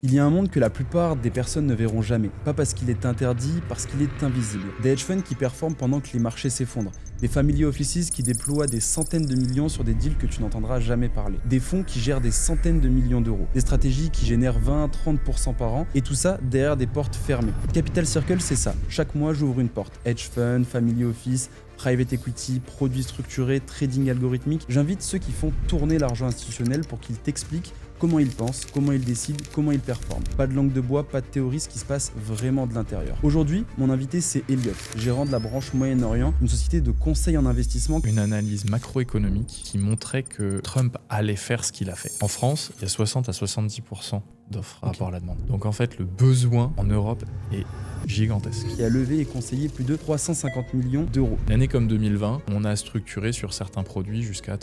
Il y a un monde que la plupart des personnes ne verront jamais, pas parce qu'il est interdit, parce qu'il est invisible. Des hedge funds qui performent pendant que les marchés s'effondrent. Des family offices qui déploient des centaines de millions sur des deals que tu n'entendras jamais parler. Des fonds qui gèrent des centaines de millions d'euros. Des stratégies qui génèrent 20-30% par an. Et tout ça derrière des portes fermées. Capital Circle, c'est ça. Chaque mois, j'ouvre une porte. Hedge fund, family office, private equity, produits structurés, trading algorithmique. J'invite ceux qui font tourner l'argent institutionnel pour qu'ils t'expliquent comment ils pensent, comment ils décident, comment ils performent. Pas de langue de bois, pas de théorie, ce qui se passe vraiment de l'intérieur. Aujourd'hui, mon invité c'est Elliott, gérant de la branche Moyen-Orient, une société de conseil en investissement. Une analyse macroéconomique qui montrait que Trump allait faire ce qu'il a fait. En France, il y a 60 à 70% d'offres par rapport à la demande. Donc en fait, le besoin en Europe est gigantesque. Qui a levé et conseillé plus de 350 millions d'euros. Une année comme 2020, on a structuré sur certains produits jusqu'à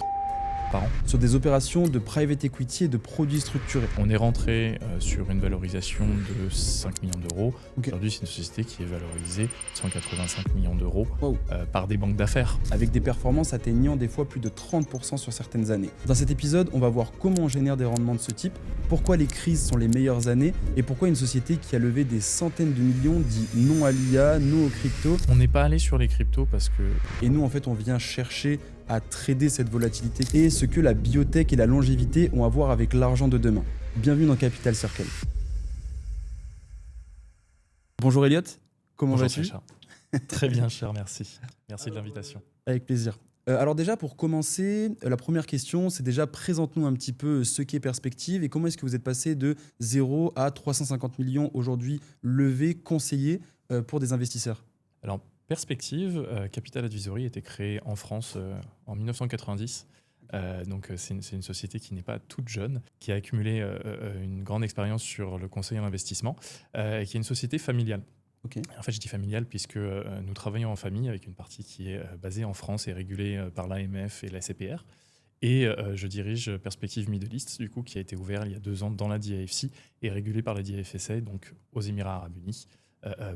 par an. Sur des opérations de private equity et de produits structurés. On est rentré sur une valorisation de 5 millions d'euros. Okay. Aujourd'hui, c'est une société qui est valorisée 185 millions d'euros wow. Par des banques d'affaires. Avec des performances atteignant des fois plus de 30% sur certaines années. Dans cet épisode, on va voir comment on génère des rendements de ce type, pourquoi les crises sont les meilleures années et pourquoi une société qui a levé des centaines de millions dit non à l'IA, non aux cryptos. On n'est pas allé sur les cryptos parce que... Et nous, en fait, on vient chercher à trader cette volatilité et ce que la biotech et la longévité ont à voir avec l'argent de demain. Bienvenue dans Capital Circle. Bonjour Elliott, comment vas-tu ? Très bien cher, merci. Merci de l'invitation. Avec plaisir. Alors déjà, pour commencer, la première question, c'est déjà présente-nous un petit peu ce qu'est Perspective et comment est-ce que vous êtes passé de 0 à 350 millions aujourd'hui levés, conseillés pour des investisseurs ? Alors, Perspective, Capital Advisory a été créé en France en 1990. Donc c'est une société qui n'est pas toute jeune, qui a accumulé une grande expérience sur le conseil en investissement et qui est une société familiale. Okay. En fait, je dis familiale puisque nous travaillons en famille avec une partie qui est basée en France et régulée par l'AMF et la CPR. Et je dirige Perspective Middle East, du coup, qui a été ouvert il y a 2 ans dans la DIFC et régulé par la DIFSA, donc aux Émirats Arabes Unis,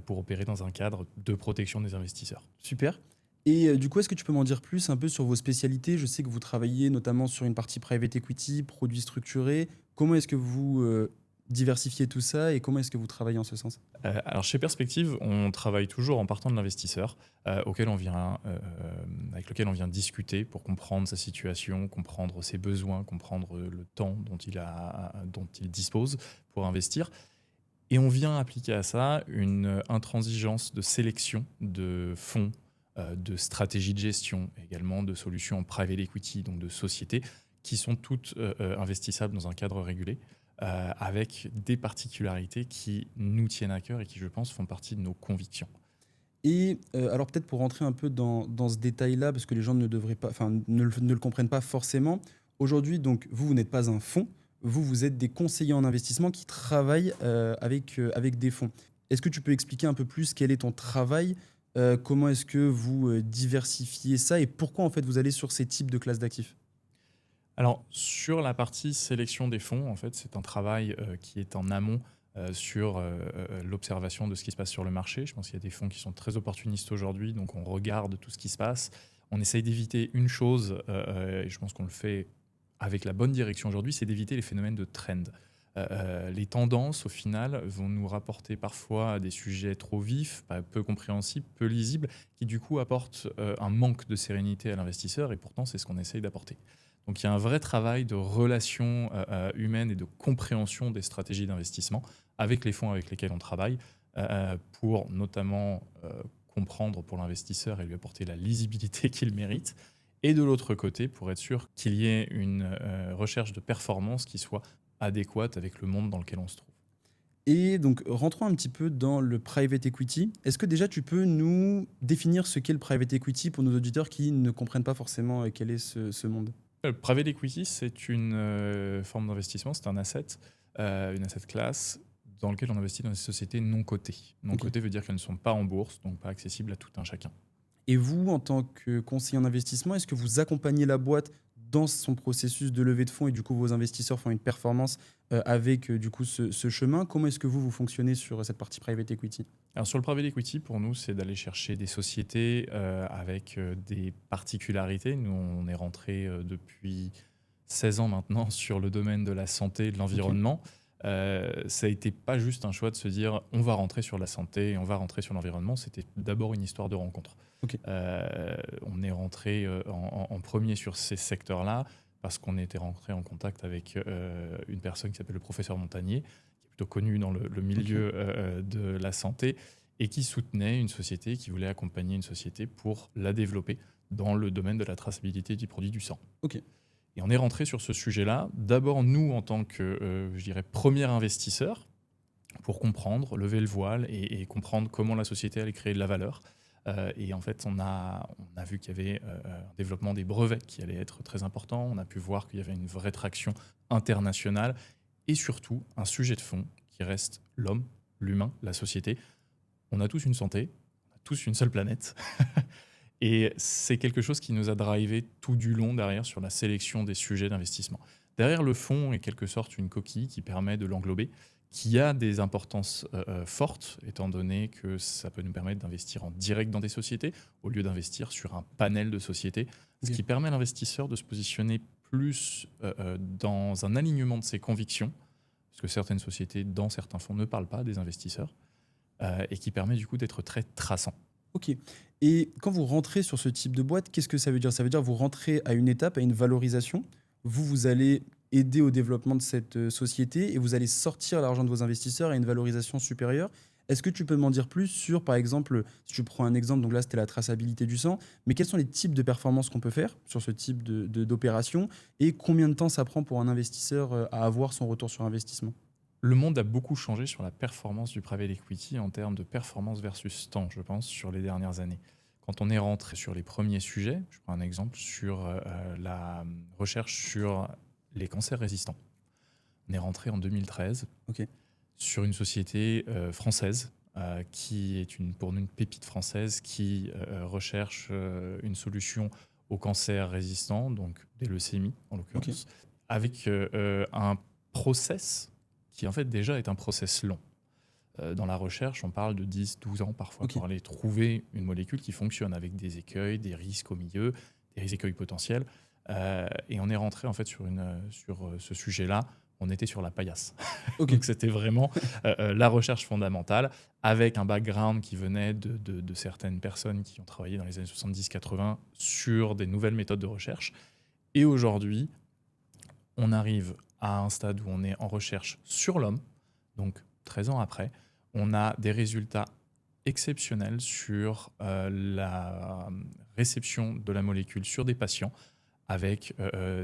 pour opérer dans un cadre de protection des investisseurs. Super. Et du coup, est-ce que tu peux m'en dire plus un peu sur vos spécialités ? Je sais que vous travaillez notamment sur une partie private equity, produits structurés. Comment est-ce que vous diversifiez tout ça et comment est-ce que vous travaillez en ce sens ? Alors chez Perspective, on travaille toujours en partant de l'investisseur avec lequel on vient discuter pour comprendre sa situation, comprendre ses besoins, comprendre le temps dont il dispose pour investir. Et on vient appliquer à ça une intransigeance de sélection de fonds, de stratégies de gestion, également de solutions en private equity, donc de sociétés, qui sont toutes investissables dans un cadre régulé, avec des particularités qui nous tiennent à cœur et qui, je pense, font partie de nos convictions. Et alors peut-être pour rentrer un peu dans ce détail-là, parce que les gens ne le comprennent pas forcément, aujourd'hui, donc, vous n'êtes pas un fonds, vous êtes des conseillers en investissement qui travaillent avec des fonds. Est-ce que tu peux expliquer un peu plus quel est ton travail ? Comment est-ce que vous diversifiez ça et pourquoi en fait vous allez sur ces types de classes d'actifs ? Alors sur la partie sélection des fonds, en fait, c'est un travail qui est en amont sur l'observation de ce qui se passe sur le marché. Je pense qu'il y a des fonds qui sont très opportunistes aujourd'hui, donc on regarde tout ce qui se passe. On essaye d'éviter une chose, et je pense qu'on le fait avec la bonne direction aujourd'hui, c'est d'éviter les phénomènes de trend. Les tendances, au final, vont nous rapporter parfois des sujets trop vifs, peu compréhensibles, peu lisibles, qui du coup apportent un manque de sérénité à l'investisseur, et pourtant c'est ce qu'on essaye d'apporter. Donc il y a un vrai travail de relation humaine et de compréhension des stratégies d'investissement avec les fonds avec lesquels on travaille, pour notamment comprendre pour l'investisseur et lui apporter la lisibilité qu'il mérite, et de l'autre côté, pour être sûr qu'il y ait une recherche de performance qui soit adéquate avec le monde dans lequel on se trouve. Et donc, rentrons un petit peu dans le private equity. Est-ce que déjà tu peux nous définir ce qu'est le private equity pour nos auditeurs qui ne comprennent pas forcément quel est ce monde ? Le private equity, c'est une forme d'investissement, c'est un asset, une asset class dans lequel on investit dans des sociétés non cotées. Non cotées veut dire qu'elles ne sont pas en bourse, donc pas accessibles à tout un chacun. Et vous, en tant que conseiller en investissement, est-ce que vous accompagnez la boîte dans son processus de levée de fonds et du coup vos investisseurs font une performance avec du coup ce chemin ? Comment est-ce que vous fonctionnez sur cette partie private equity ? Alors sur le private equity, pour nous, c'est d'aller chercher des sociétés avec des particularités. Nous, on est rentré depuis 16 ans maintenant sur le domaine de la santé et de l'environnement. Ça a été pas juste un choix de se dire on va rentrer sur la santé, on va rentrer sur l'environnement. C'était d'abord une histoire de rencontre. Ok. On est rentré en premier sur ces secteurs-là parce qu'on était rentré en contact avec une personne qui s'appelle le professeur Montagnier, qui est plutôt connu dans le milieu de la santé et qui soutenait une société, qui voulait accompagner une société pour la développer dans le domaine de la traçabilité des produits du sang. Ok. Et on est rentré sur ce sujet-là, d'abord nous en tant que, je dirais, premier investisseur, pour comprendre, lever le voile et comprendre comment la société allait créer de la valeur. Et en fait, on a vu qu'il y avait un développement des brevets qui allait être très important. On a pu voir qu'il y avait une vraie traction internationale et surtout un sujet de fond qui reste l'homme, l'humain, la société. On a tous une santé, on a tous une seule planète. Et c'est quelque chose qui nous a drivé tout du long derrière sur la sélection des sujets d'investissement. Derrière le fonds est quelque sorte une coquille qui permet de l'englober, qui a des importances fortes, étant donné que ça peut nous permettre d'investir en direct dans des sociétés, au lieu d'investir sur un panel de sociétés, ce qui permet à l'investisseur de se positionner plus dans un alignement de ses convictions, parce que certaines sociétés, dans certains fonds, ne parlent pas des investisseurs, et qui permet du coup d'être très traçant. Ok. Et quand vous rentrez sur ce type de boîte, qu'est-ce que ça veut dire? Ça veut dire que vous rentrez à une étape, à une valorisation. Vous allez aider au développement de cette société et vous allez sortir l'argent de vos investisseurs à une valorisation supérieure. Est-ce que tu peux m'en dire plus sur, par exemple, si tu prends un exemple, donc là c'était la traçabilité du sang, mais quels sont les types de performances qu'on peut faire sur ce type d'opération et combien de temps ça prend pour un investisseur à avoir son retour sur investissement? Le monde a beaucoup changé sur la performance du private equity en termes de performance versus temps, je pense, sur les dernières années. Quand on est rentré sur les premiers sujets, je prends un exemple sur la recherche sur les cancers résistants. On est rentré en 2013 sur une société française qui est pour nous une pépite française qui recherche une solution aux cancers résistants, donc des leucémies en l'occurrence, avec un process qui en fait déjà est un process long. Dans la recherche, on parle de 10-12 ans parfois pour aller trouver une molécule qui fonctionne avec des écueils, des risques au milieu, des écueils potentiels. Et on est rentré en fait sur ce sujet-là. On était sur la paillasse. Donc c'était vraiment la recherche fondamentale avec un background qui venait de certaines personnes qui ont travaillé dans les années 70-80 sur des nouvelles méthodes de recherche. Et aujourd'hui, on arrive à un stade où on est en recherche sur l'homme, donc 13 ans après, on a des résultats exceptionnels sur la réception de la molécule sur des patients avec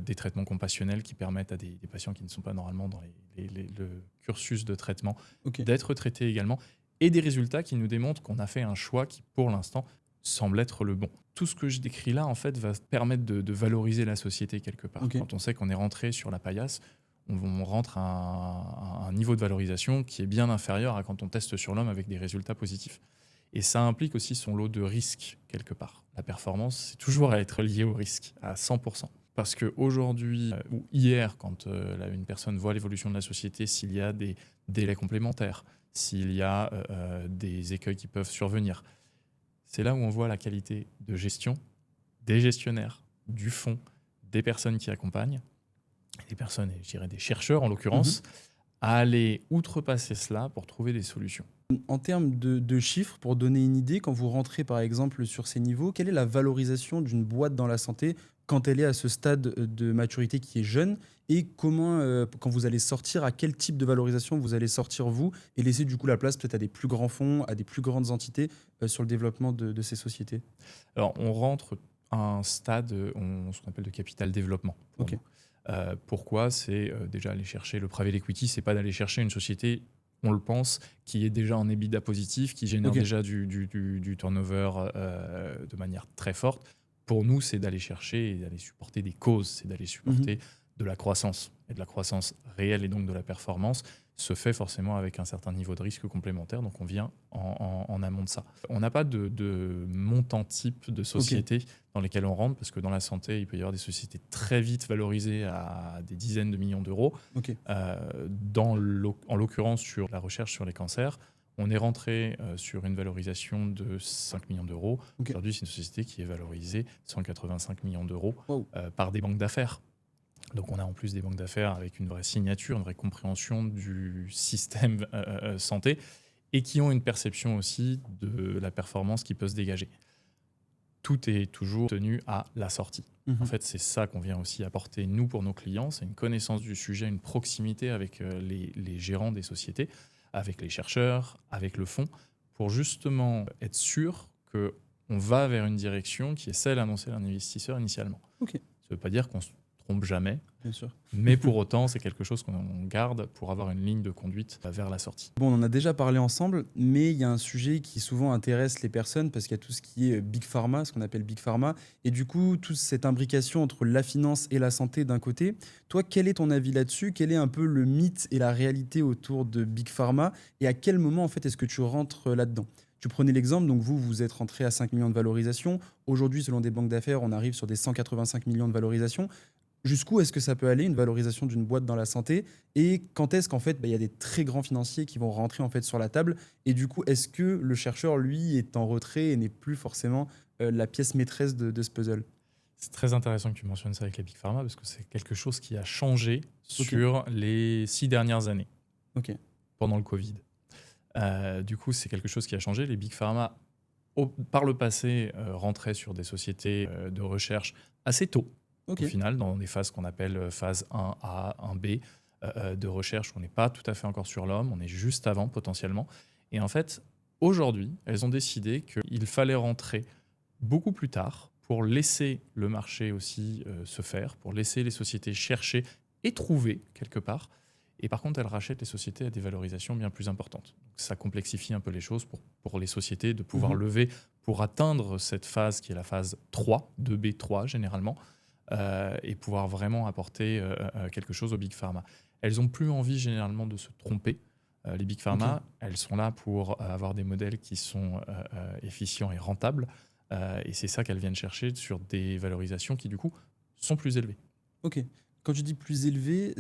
des traitements compassionnels qui permettent à des patients qui ne sont pas normalement dans le cursus de traitement d'être traités également, et des résultats qui nous démontrent qu'on a fait un choix qui, pour l'instant, semble être le bon. Tout ce que je décris là, en fait, va permettre de valoriser la société quelque part. Quand on sait qu'on est rentré sur la paillasse, on rentre à un niveau de valorisation qui est bien inférieur à quand on teste sur l'homme avec des résultats positifs. Et ça implique aussi son lot de risques quelque part. La performance, c'est toujours à être lié au risque, à 100%. Parce qu'aujourd'hui, ou hier, quand une personne voit l'évolution de la société, s'il y a des délais complémentaires, s'il y a des écueils qui peuvent survenir, c'est là où on voit la qualité de gestion des gestionnaires, du fonds, des personnes qui accompagnent, des personnes, je dirais des chercheurs en l'occurrence, à aller outrepasser cela pour trouver des solutions. En termes de chiffres, pour donner une idée, quand vous rentrez par exemple sur ces niveaux, quelle est la valorisation d'une boîte dans la santé quand elle est à ce stade de maturité qui est jeune, et comment, quand vous allez sortir, à quel type de valorisation vous allez sortir vous et laisser du coup la place peut-être à des plus grands fonds, à des plus grandes entités sur le développement de ces sociétés? Alors on rentre à un stade, ce qu'on appelle de capital développement. Pourquoi? C'est déjà aller chercher le private equity, c'est pas d'aller chercher une société, on le pense, qui est déjà en EBITDA positif, qui génère déjà du turnover de manière très forte. Pour nous, c'est d'aller chercher et d'aller supporter des causes, c'est d'aller supporter de la croissance. Et de la croissance réelle et donc de la performance se fait forcément avec un certain niveau de risque complémentaire, donc on vient en amont de ça. On n'a pas de montant type de société dans lesquelles on rentre, parce que dans la santé, il peut y avoir des sociétés très vite valorisées à des dizaines de millions d'euros. En l'occurrence, sur la recherche sur les cancers, on est rentré sur une valorisation de 5 millions d'euros. Aujourd'hui, c'est une société qui est valorisée 185 millions d'euros par des banques d'affaires. Donc on a en plus des banques d'affaires avec une vraie signature, une vraie compréhension du système santé et qui ont une perception aussi de la performance qui peut se dégager. Tout est toujours tenu à la sortie. En fait, c'est ça qu'on vient aussi apporter, nous, pour nos clients. C'est une connaissance du sujet, une proximité avec les gérants des sociétés, avec les chercheurs, avec le fonds, pour justement être sûr qu'on va vers une direction qui est celle annoncée à l'investisseur initialement. Ok, Ça ne veut pas dire qu'on se trompe jamais, bien sûr. mais pour autant, c'est quelque chose qu'on garde pour avoir une ligne de conduite vers la sortie. Bon, on en a déjà parlé ensemble, mais il y a un sujet qui souvent intéresse les personnes parce qu'il y a tout ce qui est Big Pharma, ce qu'on appelle Big Pharma, et du coup, toute cette imbrication entre la finance et la santé d'un côté. Toi, quel est ton avis là-dessus? Quel est un peu le mythe et la réalité autour de Big Pharma? Et à quel moment, en fait, est-ce que tu rentres là-dedans? Tu prenais l'exemple, donc vous êtes rentré à 5 millions de valorisation. Aujourd'hui, selon des banques d'affaires, on arrive sur des 185 millions de valorisation. Jusqu'où est-ce que ça peut aller, une valorisation d'une boîte dans la santé? Et quand est-ce qu'en fait, il y a des très grands financiers qui vont rentrer en fait sur la table? Et du coup, est-ce que le chercheur, lui, est en retrait et n'est plus forcément la pièce maîtresse de ce puzzle? C'est très intéressant que tu mentionnes ça avec les Big Pharma parce que c'est quelque chose qui a changé Ok, sur les 6 dernières années, ok, pendant le Covid. Du coup, c'est quelque chose qui a changé. Les Big Pharma, par le passé, rentraient sur des sociétés de recherche assez tôt, ok, au final, dans des phases qu'on appelle phase 1A, 1B de recherche, où on n'est pas tout à fait encore sur l'homme, on est juste avant potentiellement. Et en fait, aujourd'hui, elles ont décidé qu'il fallait rentrer beaucoup plus tard pour laisser le marché aussi se faire, pour laisser les sociétés chercher et trouver quelque part. Et par contre, elles rachètent les sociétés à des valorisations bien plus importantes. Donc, ça complexifie un peu les choses pour les sociétés de pouvoir mhm, lever pour atteindre cette phase qui est la phase 3, 2B3 généralement, et pouvoir vraiment apporter quelque chose aux Big Pharma. Elles n'ont plus envie généralement de se tromper. Les Big ok. Pharma, elles sont là pour avoir des modèles qui sont efficients et rentables. Et c'est ça qu'elles viennent chercher sur des valorisations qui, du coup, sont plus élevées. Ok. Quand tu dis plus élevé,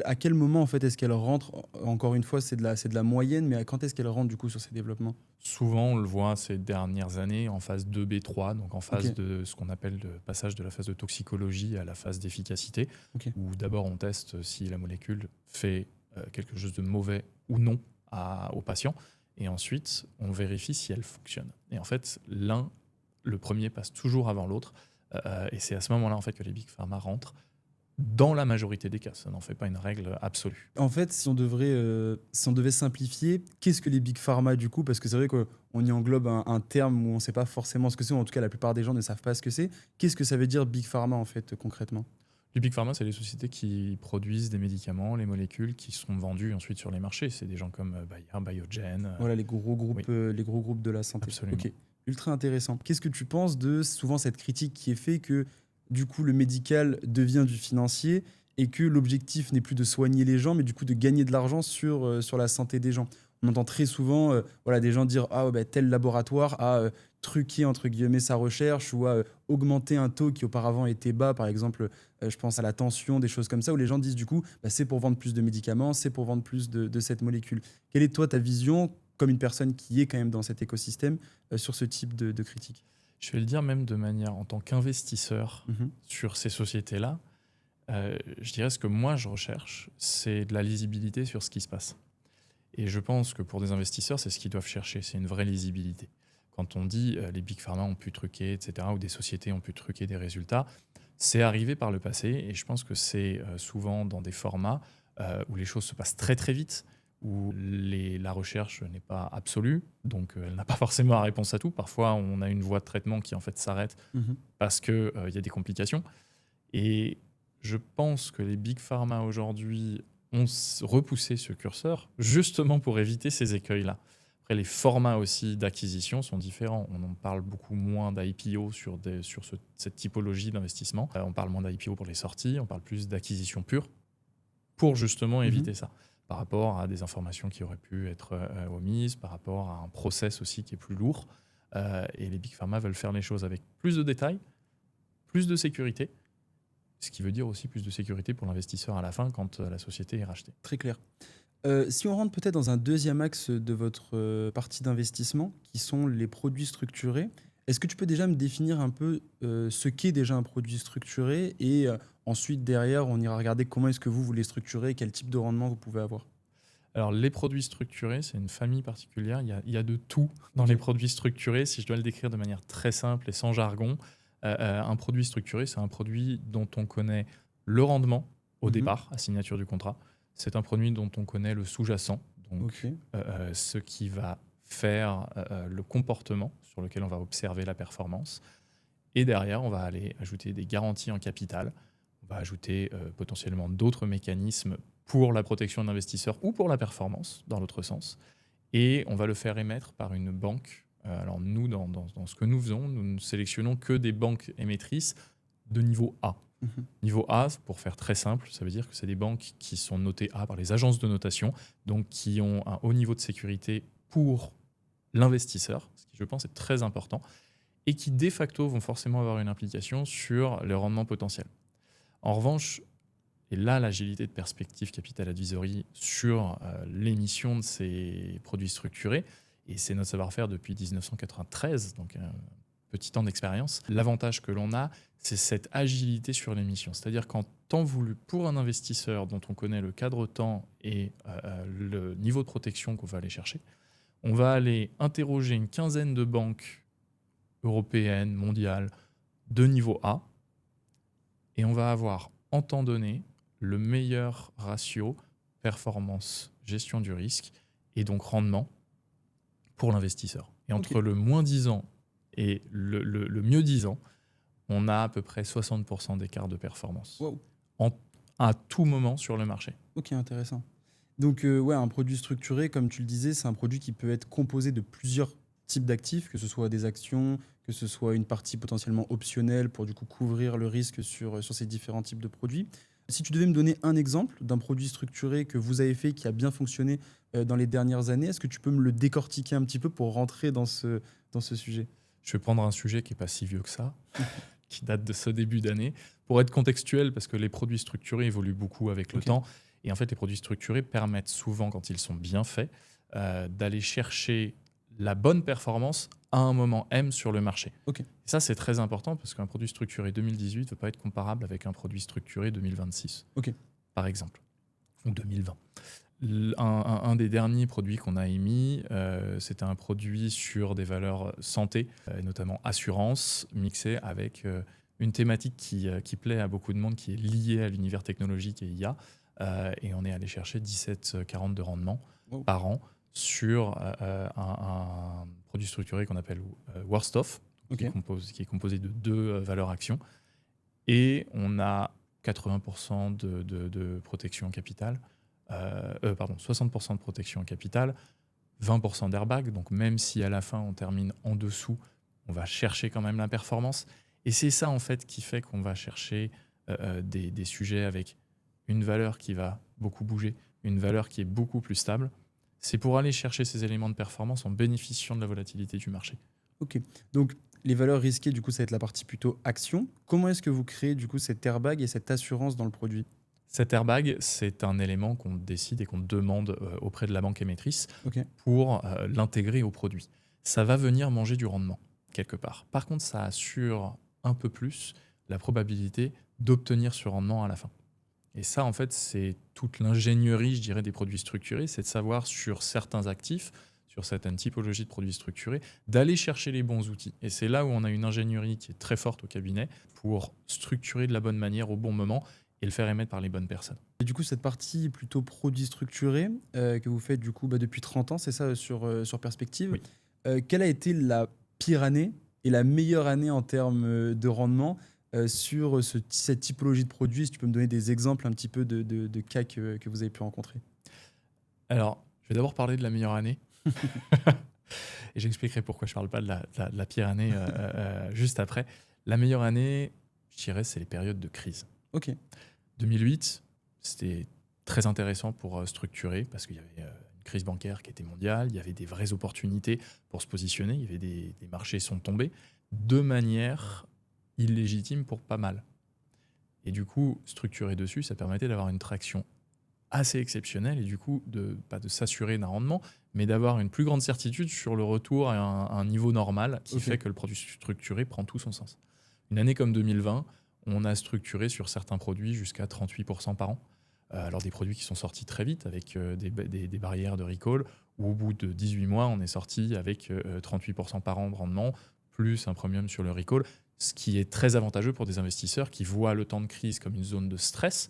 à quel moment en fait est-ce qu'elle rentre? Encore une fois, c'est de la moyenne, mais quand est-ce qu'elle rentre du coup sur ces développements? Souvent, on le voit ces dernières années en phase 2B3, donc en Ok, phase de ce qu'on appelle le passage de la phase de toxicologie à la phase d'efficacité, ok, où d'abord on teste si la molécule fait quelque chose de mauvais ou non au patient, et ensuite on vérifie si elle fonctionne. Et en fait, le premier passe toujours avant l'autre, et c'est à ce moment-là en fait que les Big Pharma rentrent. Dans la majorité des cas, ça n'en fait pas une règle absolue. en fait, si on devait simplifier, qu'est-ce que les big pharma du coup? Parce que c'est vrai qu'on y englobe un terme où on ne sait pas forcément ce que c'est, ou en tout cas la plupart des gens ne savent pas ce que c'est. Qu'est-ce que ça veut dire big pharma en fait concrètement? Les Big Pharma, c'est les sociétés qui produisent des médicaments, les molécules qui sont vendues ensuite sur les marchés. C'est des gens comme Bayer, Biogen. Voilà Oui, les gros groupes de la santé. absolument. Ok, ultra intéressant. Qu'est-ce que tu penses de souvent cette critique qui est faite que du coup le médical devient du financier et que l'objectif n'est plus de soigner les gens, mais du coup de gagner de l'argent sur la santé des gens? On entend très souvent voilà, des gens dire ah ouais, bah, tel laboratoire a truqué entre guillemets sa recherche ou a augmenté un taux qui auparavant était bas, par exemple je pense à la tension, des choses comme ça, où les gens disent du coup bah, c'est pour vendre plus de médicaments, c'est pour vendre plus de cette molécule. Quelle est toi ta vision comme une personne qui est quand même dans cet écosystème sur ce type de critique? Je vais le dire même de manière en tant qu'investisseur Mhm. sur ces sociétés-là. Je dirais ce que moi je recherche, c'est de la lisibilité sur ce qui se passe. Et je pense que pour des investisseurs, c'est ce qu'ils doivent chercher, c'est une vraie lisibilité. Quand on dit les big pharma ont pu truquer, etc., ou des sociétés ont pu truquer des résultats, c'est arrivé par le passé et je pense que c'est souvent dans des formats où les choses se passent très très vite, où la recherche n'est pas absolue, donc elle n'a pas forcément la réponse à tout. Parfois, on a une voie de traitement qui en fait s'arrête Mhm. parce qu'il y a des complications. Et je pense que les big pharma aujourd'hui ont repoussé ce curseur justement pour éviter ces écueils-là. Après, les formats aussi d'acquisition sont différents. On en parle beaucoup moins d'IPO sur cette typologie d'investissement. On parle moins d'IPO pour les sorties, on parle plus d'acquisition pure pour justement Mhm. éviter ça. Par rapport à des informations qui auraient pu être omises, par rapport à un process aussi qui est plus lourd. Et les big pharma veulent faire les choses avec plus de détails, plus de sécurité, ce qui veut dire aussi plus de sécurité pour l'investisseur à la fin quand la société est rachetée. Très clair. Si on rentre peut-être dans un deuxième axe de votre partie d'investissement, qui sont les produits structurés, est-ce que tu peux déjà me définir un peu ce qu'est déjà un produit structuré et Ensuite, derrière, on ira regarder comment est-ce que vous les structurez et quel type de rendement vous pouvez avoir. Alors, les produits structurés, c'est une famille particulière. Il y a de tout dans les produits structurés. Si je dois le décrire de manière très simple et sans jargon, un produit structuré, c'est un produit dont on connaît le rendement au départ, à signature du contrat. C'est un produit dont on connaît le sous-jacent, donc ce qui va faire le comportement sur lequel on va observer la performance. Et derrière, on va aller ajouter des garanties en capital. On va ajouter potentiellement d'autres mécanismes pour la protection de l'investisseur ou pour la performance, dans l'autre sens. Et on va le faire émettre par une banque. Alors nous, dans ce que nous faisons, nous ne sélectionnons que des banques émettrices de niveau A. Niveau A, pour faire très simple, ça veut dire que c'est des banques qui sont notées A par les agences de notation, donc qui ont un haut niveau de sécurité pour l'investisseur, ce qui je pense est très important, et qui de facto vont forcément avoir une implication sur le rendement potentiel. En revanche, et là l'agilité de Perspective Capital Advisory sur l'émission de ces produits structurés, et c'est notre savoir-faire depuis 1993, donc petit temps d'expérience, l'avantage que l'on a, c'est cette agilité sur l'émission. C'est-à-dire qu'en temps voulu, pour un investisseur dont on connaît le cadre temps et le niveau de protection qu'on va aller chercher, on va aller interroger une quinzaine de banques européennes, mondiales, de niveau A, et on va avoir, en temps donné, le meilleur ratio performance, gestion du risque, et donc rendement pour l'investisseur. Et entre le moins 10 ans et le mieux 10 ans, on a à peu près 60% d'écart de performance à tout moment sur le marché. Ok, intéressant. Donc, un produit structuré, comme tu le disais, c'est un produit qui peut être composé de plusieurs types d'actifs, que ce soit des actions, que ce soit une partie potentiellement optionnelle pour du coup couvrir le risque sur ces différents types de produits. Si tu devais me donner un exemple d'un produit structuré que vous avez fait qui a bien fonctionné dans les dernières années, est-ce que tu peux me le décortiquer un petit peu pour rentrer dans ce sujet ? Je vais prendre un sujet qui n'est pas si vieux que ça, qui date de ce début d'année, pour être contextuel, parce que les produits structurés évoluent beaucoup avec le temps. Et en fait, les produits structurés permettent souvent, quand ils sont bien faits, d'aller chercher la bonne performance à un moment M sur le marché. Et ça, c'est très important, parce qu'un produit structuré 2018 ne peut pas être comparable avec un produit structuré 2026, par exemple, ou 2020. Un des derniers produits qu'on a émis, c'était un produit sur des valeurs santé, notamment assurance, mixé avec une thématique qui plaît à beaucoup de monde, qui est liée à l'univers technologique et IA. Et on est allé chercher 17,40 de rendement par an sur un produit structuré qu'on appelle Worst Of, qui est composé de 2 valeurs actions. Et on a 80% de protection en capital. 60% de protection en capital, 20% d'airbag. Donc même si à la fin on termine en dessous, on va chercher quand même la performance. Et c'est ça en fait qui fait qu'on va chercher des sujets avec une valeur qui va beaucoup bouger, une valeur qui est beaucoup plus stable. C'est pour aller chercher ces éléments de performance en bénéficiant de la volatilité du marché. Ok, donc les valeurs risquées, du coup, ça va être la partie plutôt action. Comment est-ce que vous créez du coup cet airbag et cette assurance dans le produit ? Cet airbag, c'est un élément qu'on décide et qu'on demande auprès de la banque émettrice pour l'intégrer au produit. Ça va venir manger du rendement, quelque part. Par contre, ça assure un peu plus la probabilité d'obtenir ce rendement à la fin. Et ça, en fait, c'est toute l'ingénierie, je dirais, des produits structurés, c'est de savoir sur certains actifs, sur certaines typologies de produits structurés, d'aller chercher les bons outils. Et c'est là où on a une ingénierie qui est très forte au cabinet pour structurer de la bonne manière au bon moment et le faire émettre par les bonnes personnes. Et du coup, cette partie plutôt produit structuré que vous faites du coup depuis 30 ans, c'est ça sur Perspective. Quelle a été la pire année et la meilleure année en termes de rendement sur cette typologie de produits? Si tu peux me donner des exemples un petit peu de cas que vous avez pu rencontrer. Alors, je vais d'abord parler de la meilleure année. Et j'expliquerai pourquoi je ne parle pas de la pire année juste après. La meilleure année, je dirais, c'est les périodes de crise. 2008, c'était très intéressant pour structurer parce qu'il y avait une crise bancaire qui était mondiale, il y avait des vraies opportunités pour se positionner, il y avait des marchés sont tombés de manière illégitime pour pas mal. Et du coup, structurer dessus, ça permettait d'avoir une traction assez exceptionnelle et du coup, pas de s'assurer d'un rendement, mais d'avoir une plus grande certitude sur le retour à un niveau normal qui fait que le produit structuré prend tout son sens. Une année comme 2020, On a structuré sur certains produits jusqu'à 38% par an. Alors des produits qui sont sortis très vite avec des barrières de recall, où au bout de 18 mois, on est sorti avec 38% par an de rendement, plus un premium sur le recall, ce qui est très avantageux pour des investisseurs qui voient le temps de crise comme une zone de stress,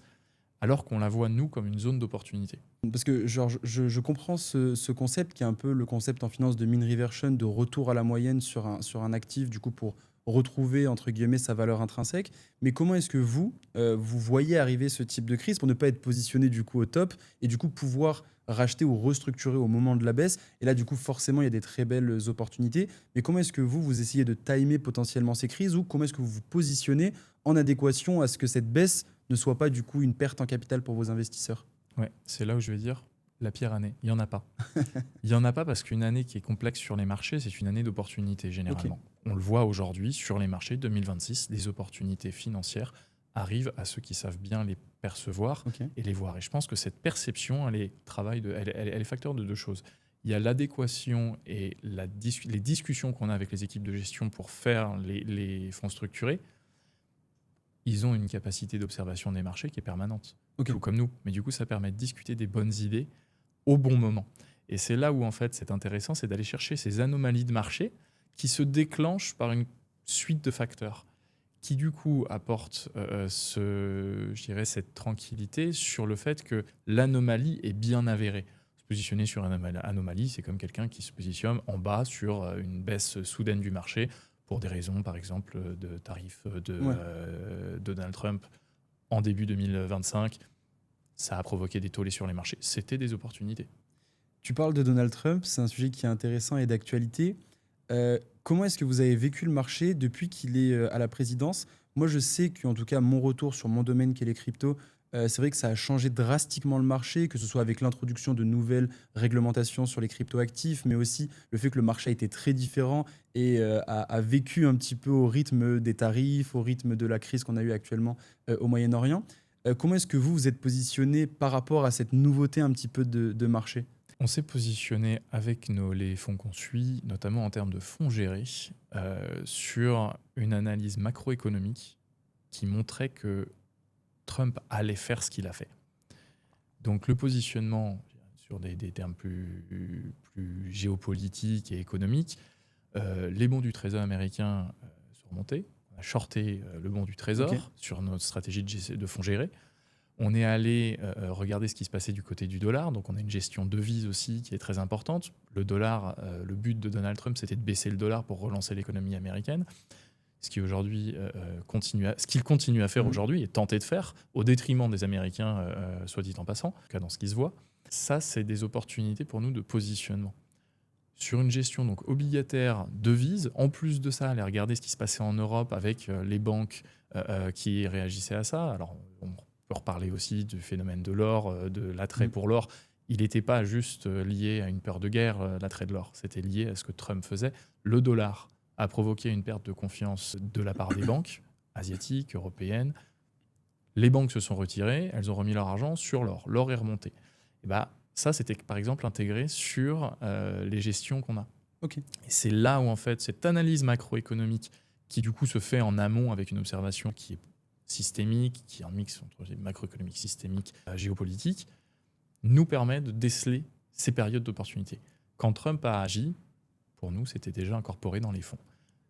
alors qu'on la voit, nous, comme une zone d'opportunité. Parce que genre, je comprends ce concept qui est un peu le concept en finance de mean reversion, de retour à la moyenne sur un actif, du coup, pour retrouver, entre guillemets, sa valeur intrinsèque. Mais comment est-ce que vous voyez arriver ce type de crise pour ne pas être positionné, du coup, au top et, du coup, pouvoir racheter ou restructurer au moment de la baisse? Et là, du coup, forcément, il y a des très belles opportunités. Mais comment est-ce que vous essayez de timer potentiellement ces crises ou comment est-ce que vous vous positionnez en adéquation à ce que cette baisse ne soit pas, du coup, une perte en capital pour vos investisseurs? Ouais, c'est là où je vais dire la pire année. Il n'y en a pas. Il n'y en a pas parce qu'une année qui est complexe sur les marchés, c'est une année d'opportunité généralement. On le voit aujourd'hui sur les marchés 2026, des opportunités financières arrivent à ceux qui savent bien les percevoir Ok. et les voir. Et je pense que cette perception, elle est facteur de deux choses. Il y a l'adéquation et les discussions qu'on a avec les équipes de gestion pour faire les fonds structurés. Ils ont une capacité d'observation des marchés qui est permanente, Ok. tout comme nous. Mais du coup, ça permet de discuter des bonnes idées au bon moment. Et c'est là où, en fait, c'est intéressant, c'est d'aller chercher ces anomalies de marché qui se déclenchent par une suite de facteurs qui, du coup, apportent je dirais, cette tranquillité sur le fait que l'anomalie est bien avérée. Se positionner sur une anomalie, c'est comme quelqu'un qui se positionne en bas sur une baisse soudaine du marché pour des raisons, par exemple, de tarifs de Ouais. Donald Trump en début 2025. Ça a provoqué des tollés sur les marchés. C'était des opportunités. Tu parles de Donald Trump, c'est un sujet qui est intéressant et d'actualité. Comment est-ce que vous avez vécu le marché depuis qu'il est à la présidence? Moi, je sais qu'en tout cas, mon retour sur mon domaine qui est les cryptos, c'est vrai que ça a changé drastiquement le marché, que ce soit avec l'introduction de nouvelles réglementations sur les cryptoactifs, mais aussi le fait que le marché a été très différent et a vécu un petit peu au rythme des tarifs, au rythme de la crise qu'on a eue actuellement au Moyen-Orient. Comment est-ce que vous êtes positionné par rapport à cette nouveauté un petit peu de marché? On s'est positionné avec les fonds qu'on suit, notamment en termes de fonds gérés, sur une analyse macroéconomique qui montrait que Trump allait faire ce qu'il a fait. Donc le positionnement sur des termes plus géopolitiques et économiques, les bons du Trésor américain sont remontés. On a shorté le bon du Trésor Ok. sur notre stratégie de fonds gérés. On est allé regarder ce qui se passait du côté du dollar. Donc on a une gestion devise aussi qui est très importante. Le dollar, le but de Donald Trump, c'était de baisser le dollar pour relancer l'économie américaine. Ce qui aujourd'hui ce qu'il continue à faire aujourd'hui et tenter de faire au détriment des Américains, soit dit en passant, en tout cas dans ce qui se voit. Ça, c'est des opportunités pour nous de positionnement. Sur une gestion donc obligataire devise, en plus de ça, aller regarder ce qui se passait en Europe avec les banques qui réagissaient à ça. Alors, on peut reparler aussi du phénomène de l'or, de l'attrait pour l'or. Il n'était pas juste lié à une peur de guerre, l'attrait de l'or. C'était lié à ce que Trump faisait. Le dollar a provoqué une perte de confiance de la part des banques asiatiques, européennes. Les banques se sont retirées, elles ont remis leur argent sur l'or. L'or est remonté. Et ça, c'était par exemple intégré sur les gestions qu'on a. Ok. Et c'est là où, en fait, cette analyse macroéconomique qui, du coup, se fait en amont avec une observation qui est systémique, qui est un mix entre macroéconomique, systémique, géopolitique, nous permet de déceler ces périodes d'opportunité. Quand Trump a agi, pour nous, c'était déjà incorporé dans les fonds.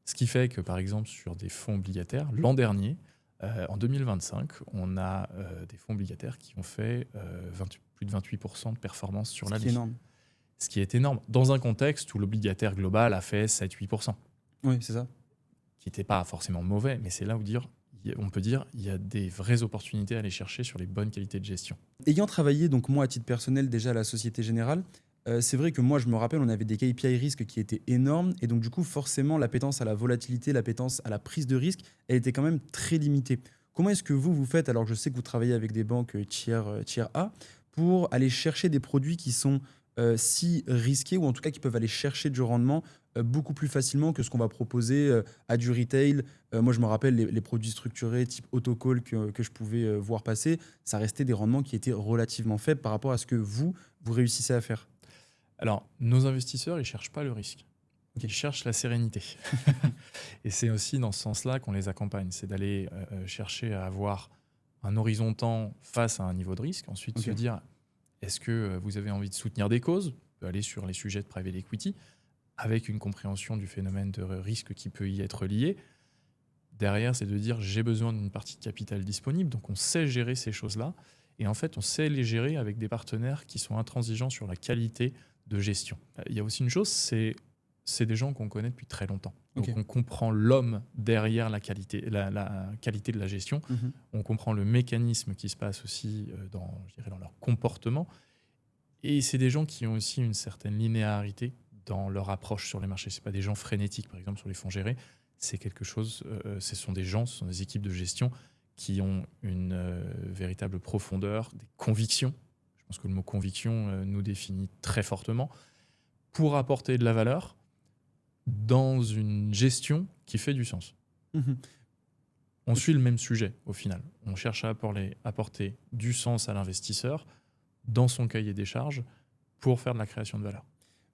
Ce qui fait que, par exemple, sur des fonds obligataires, l'an dernier, en 2025, on a des fonds obligataires qui ont fait plus de 28% de performance sur l'année. Ce qui est énorme. Ce qui est énorme, dans un contexte où l'obligataire global a fait 7-8%. Oui, c'est ça. Qui n'était pas forcément mauvais, mais c'est là où on peut dire il y a des vraies opportunités à aller chercher sur les bonnes qualités de gestion. Ayant travaillé, donc moi, à titre personnel, déjà à la Société Générale, c'est vrai que moi, je me rappelle, on avait des KPI risques qui étaient énormes. Et donc, du coup, forcément, l'appétence à la volatilité, l'appétence à la prise de risque, elle était quand même très limitée. Comment est-ce que vous faites, alors je sais que vous travaillez avec des banques tiers A, pour aller chercher des produits qui sont si risqués, ou en tout cas qui peuvent aller chercher du rendement beaucoup plus facilement que ce qu'on va proposer à du retail? Moi, je me rappelle les produits structurés type autocall que je pouvais voir passer, ça restait des rendements qui étaient relativement faibles par rapport à ce que vous réussissez à faire. Alors, nos investisseurs, ils ne cherchent pas le risque. Ils cherchent la sérénité. Et c'est aussi dans ce sens-là qu'on les accompagne. C'est d'aller chercher à avoir un horizon de temps face à un niveau de risque. Ensuite, se dire, est-ce que vous avez envie de soutenir des causes? On peut aller sur les sujets de private equity, avec une compréhension du phénomène de risque qui peut y être lié. Derrière, c'est de dire, j'ai besoin d'une partie de capital disponible. Donc, on sait gérer ces choses-là. Et en fait, on sait les gérer avec des partenaires qui sont intransigeants sur la qualité de gestion. Il y a aussi une chose, c'est des gens qu'on connaît depuis très longtemps. Donc on comprend l'homme derrière la qualité de la gestion. On comprend le mécanisme qui se passe aussi dans leur comportement. Et c'est des gens qui ont aussi une certaine linéarité dans leur approche sur les marchés. Ce pas des gens frénétiques, par exemple, sur les fonds gérés. C'est quelque chose, ce sont des équipes de gestion qui ont une véritable profondeur, des convictions. Je pense que le mot conviction nous définit très fortement, pour apporter de la valeur dans une gestion qui fait du sens. On suit le même sujet au final. On cherche à apporter du sens à l'investisseur dans son cahier des charges pour faire de la création de valeur.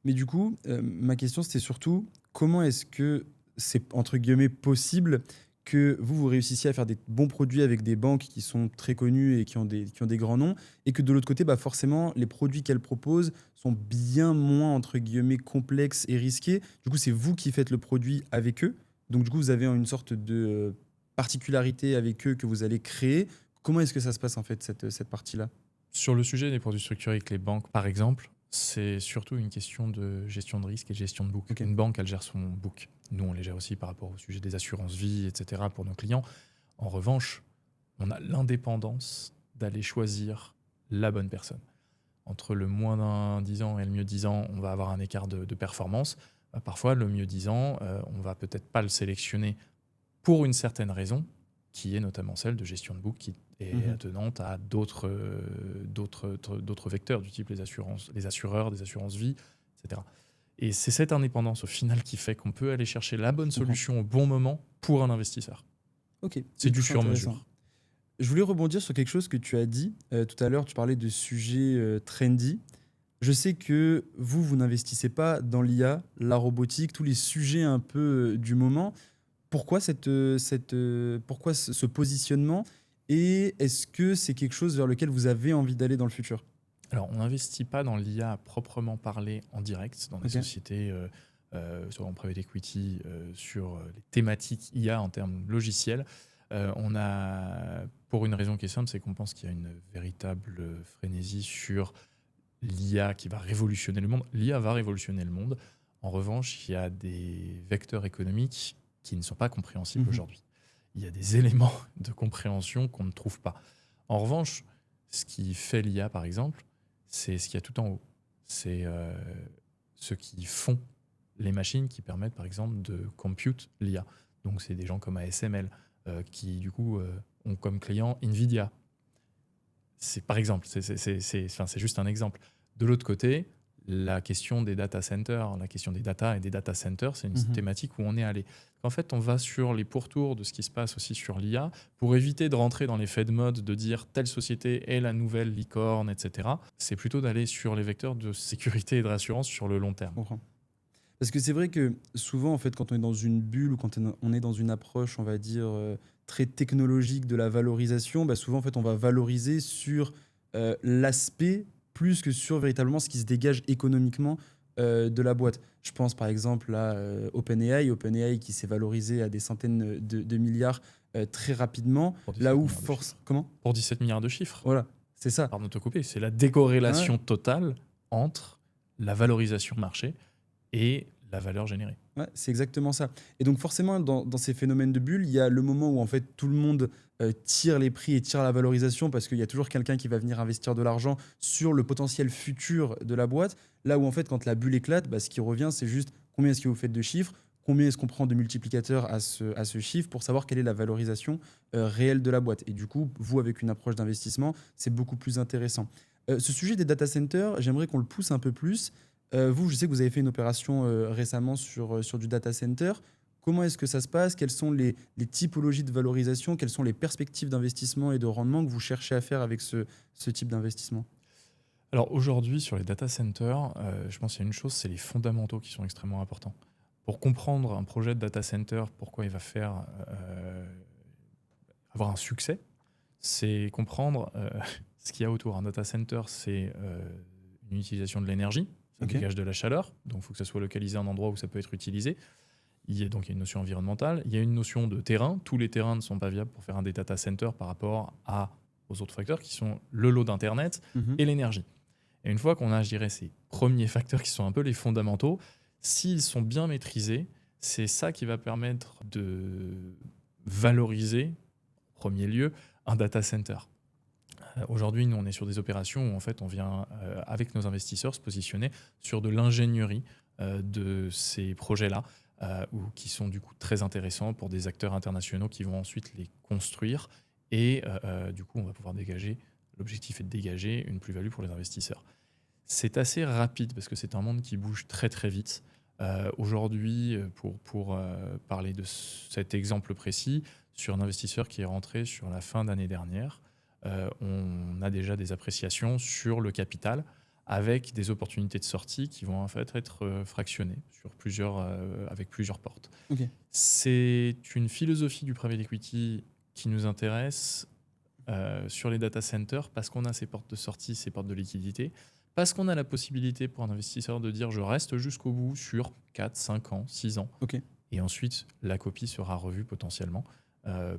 Mais du coup, ma question c'était surtout comment est-ce que c'est entre guillemets possible que vous réussissiez à faire des bons produits avec des banques qui sont très connues et qui ont des grands noms, et que de l'autre côté, forcément, les produits qu'elles proposent sont bien moins, entre guillemets, complexes et risqués. Du coup, c'est vous qui faites le produit avec eux. Donc, du coup, vous avez une sorte de particularité avec eux que vous allez créer. Comment est-ce que ça se passe, en fait, cette partie-là? Sur le sujet des produits structurés avec les banques, par exemple, c'est surtout une question de gestion de risque et de gestion de book. Une banque, elle gère son book. Nous, on les gère aussi par rapport au sujet des assurances-vie, etc. pour nos clients. En revanche, on a l'indépendance d'aller choisir la bonne personne. Entre le moins d'un 10 ans et le mieux 10 ans, on va avoir un écart de performance. Parfois, le mieux 10 ans, on va peut-être pas le sélectionner pour une certaine raison, qui est notamment celle de gestion de book, qui est attenante à d'autres vecteurs, du type les assureurs, des assurances-vie, etc. Et c'est cette indépendance, au final, qui fait qu'on peut aller chercher la bonne solution au bon moment pour un investisseur. C'est du sur-mesure. Je voulais rebondir sur quelque chose que tu as dit tout à l'heure. Tu parlais de sujets trendy. Je sais que vous n'investissez pas dans l'IA, la robotique, tous les sujets un peu du moment. Pourquoi pourquoi ce positionnement? Et est-ce que c'est quelque chose vers lequel vous avez envie d'aller dans le futur? Alors, on n'investit pas dans l'IA à proprement parler en direct, dans des sociétés, soit en private equity, sur les thématiques IA en termes logiciels. On a, pour une raison qui est simple, c'est qu'on pense qu'il y a une véritable frénésie sur l'IA qui va révolutionner le monde. L'IA va révolutionner le monde. En revanche, il y a des vecteurs économiques qui ne sont pas compréhensibles aujourd'hui. Il y a des éléments de compréhension qu'on ne trouve pas. En revanche, ce qui fait l'IA, par exemple, c'est ce qu'il y a tout en haut. C'est ceux qui font les machines qui permettent, par exemple, de compute l'IA. Donc, c'est des gens comme ASML qui, du coup, ont comme client NVIDIA. C'est par exemple, c'est juste un exemple. De l'autre côté, la question des data centers, la question des data et des data centers, c'est une thématique où on est allé. En fait, on va sur les pourtours de ce qui se passe aussi sur l'IA pour éviter de rentrer dans l'effet de mode de dire telle société est la nouvelle licorne, etc. C'est plutôt d'aller sur les vecteurs de sécurité et de rassurance sur le long terme. Je comprends. Parce que c'est vrai que souvent, en fait, quand on est dans une bulle ou quand on est dans une approche, on va dire, très technologique de la valorisation, souvent, en fait, on va valoriser sur l'aspect plus que sur véritablement ce qui se dégage économiquement de la boîte. Je pense par exemple à OpenAI qui s'est valorisé à des centaines de milliards très rapidement. Là où force... Comment ? Pour 17 milliards de chiffres. Voilà, c'est ça. Pardon de te couper, c'est la décorrélation totale entre la valorisation marché et la valeur générée. Ouais, c'est exactement ça. Et donc forcément, dans ces phénomènes de bulles, il y a le moment où en fait tout le monde tire les prix et tire la valorisation parce qu'il y a toujours quelqu'un qui va venir investir de l'argent sur le potentiel futur de la boîte. Là où en fait, quand la bulle éclate, ce qui revient, c'est juste combien est-ce que vous faites de chiffres, combien est-ce qu'on prend de multiplicateurs à ce chiffre pour savoir quelle est la valorisation réelle de la boîte. Et du coup, vous, avec une approche d'investissement, c'est beaucoup plus intéressant. Ce sujet des data centers, j'aimerais qu'on le pousse un peu plus. Vous, je sais que vous avez fait une opération récemment sur du data center. Comment est-ce que ça se passe? Quelles sont les typologies de valorisation? Quelles sont les perspectives d'investissement et de rendement que vous cherchez à faire avec ce type d'investissement? Alors aujourd'hui, sur les data centers, je pense qu'il y a une chose, c'est les fondamentaux qui sont extrêmement importants. Pour comprendre un projet de data center, pourquoi il va avoir un succès, c'est comprendre ce qu'il y a autour. Un data center, c'est une utilisation de l'énergie, ça dégage de la chaleur, donc il faut que ça soit localisé à un endroit où ça peut être utilisé. Il y a une notion environnementale, il y a une notion de terrain. Tous les terrains ne sont pas viables pour faire un data center par rapport aux autres facteurs qui sont le lot d'Internet et l'énergie. Et une fois qu'on a, je dirais, ces premiers facteurs qui sont un peu les fondamentaux, s'ils sont bien maîtrisés, c'est ça qui va permettre de valoriser, en premier lieu, un data center. Aujourd'hui, nous, on est sur des opérations où en fait, on vient, avec nos investisseurs, se positionner sur de l'ingénierie de ces projets-là, qui sont du coup très intéressants pour des acteurs internationaux qui vont ensuite les construire. Et du coup, on va pouvoir dégager, l'objectif est de dégager une plus-value pour les investisseurs. C'est assez rapide parce que c'est un monde qui bouge très très vite. Aujourd'hui, pour parler de cet exemple précis, sur un investisseur qui est rentré sur la fin d'année dernière, on a déjà des appréciations sur le capital avec des opportunités de sortie qui vont en fait être fractionnées avec plusieurs portes. Okay. C'est une philosophie du private equity qui nous intéresse sur les data centers parce qu'on a ces portes de sortie, ces portes de liquidité, parce qu'on a la possibilité pour un investisseur de dire je reste jusqu'au bout sur 4, 5 ans, 6 ans. Okay. Et ensuite, la copie sera revue potentiellement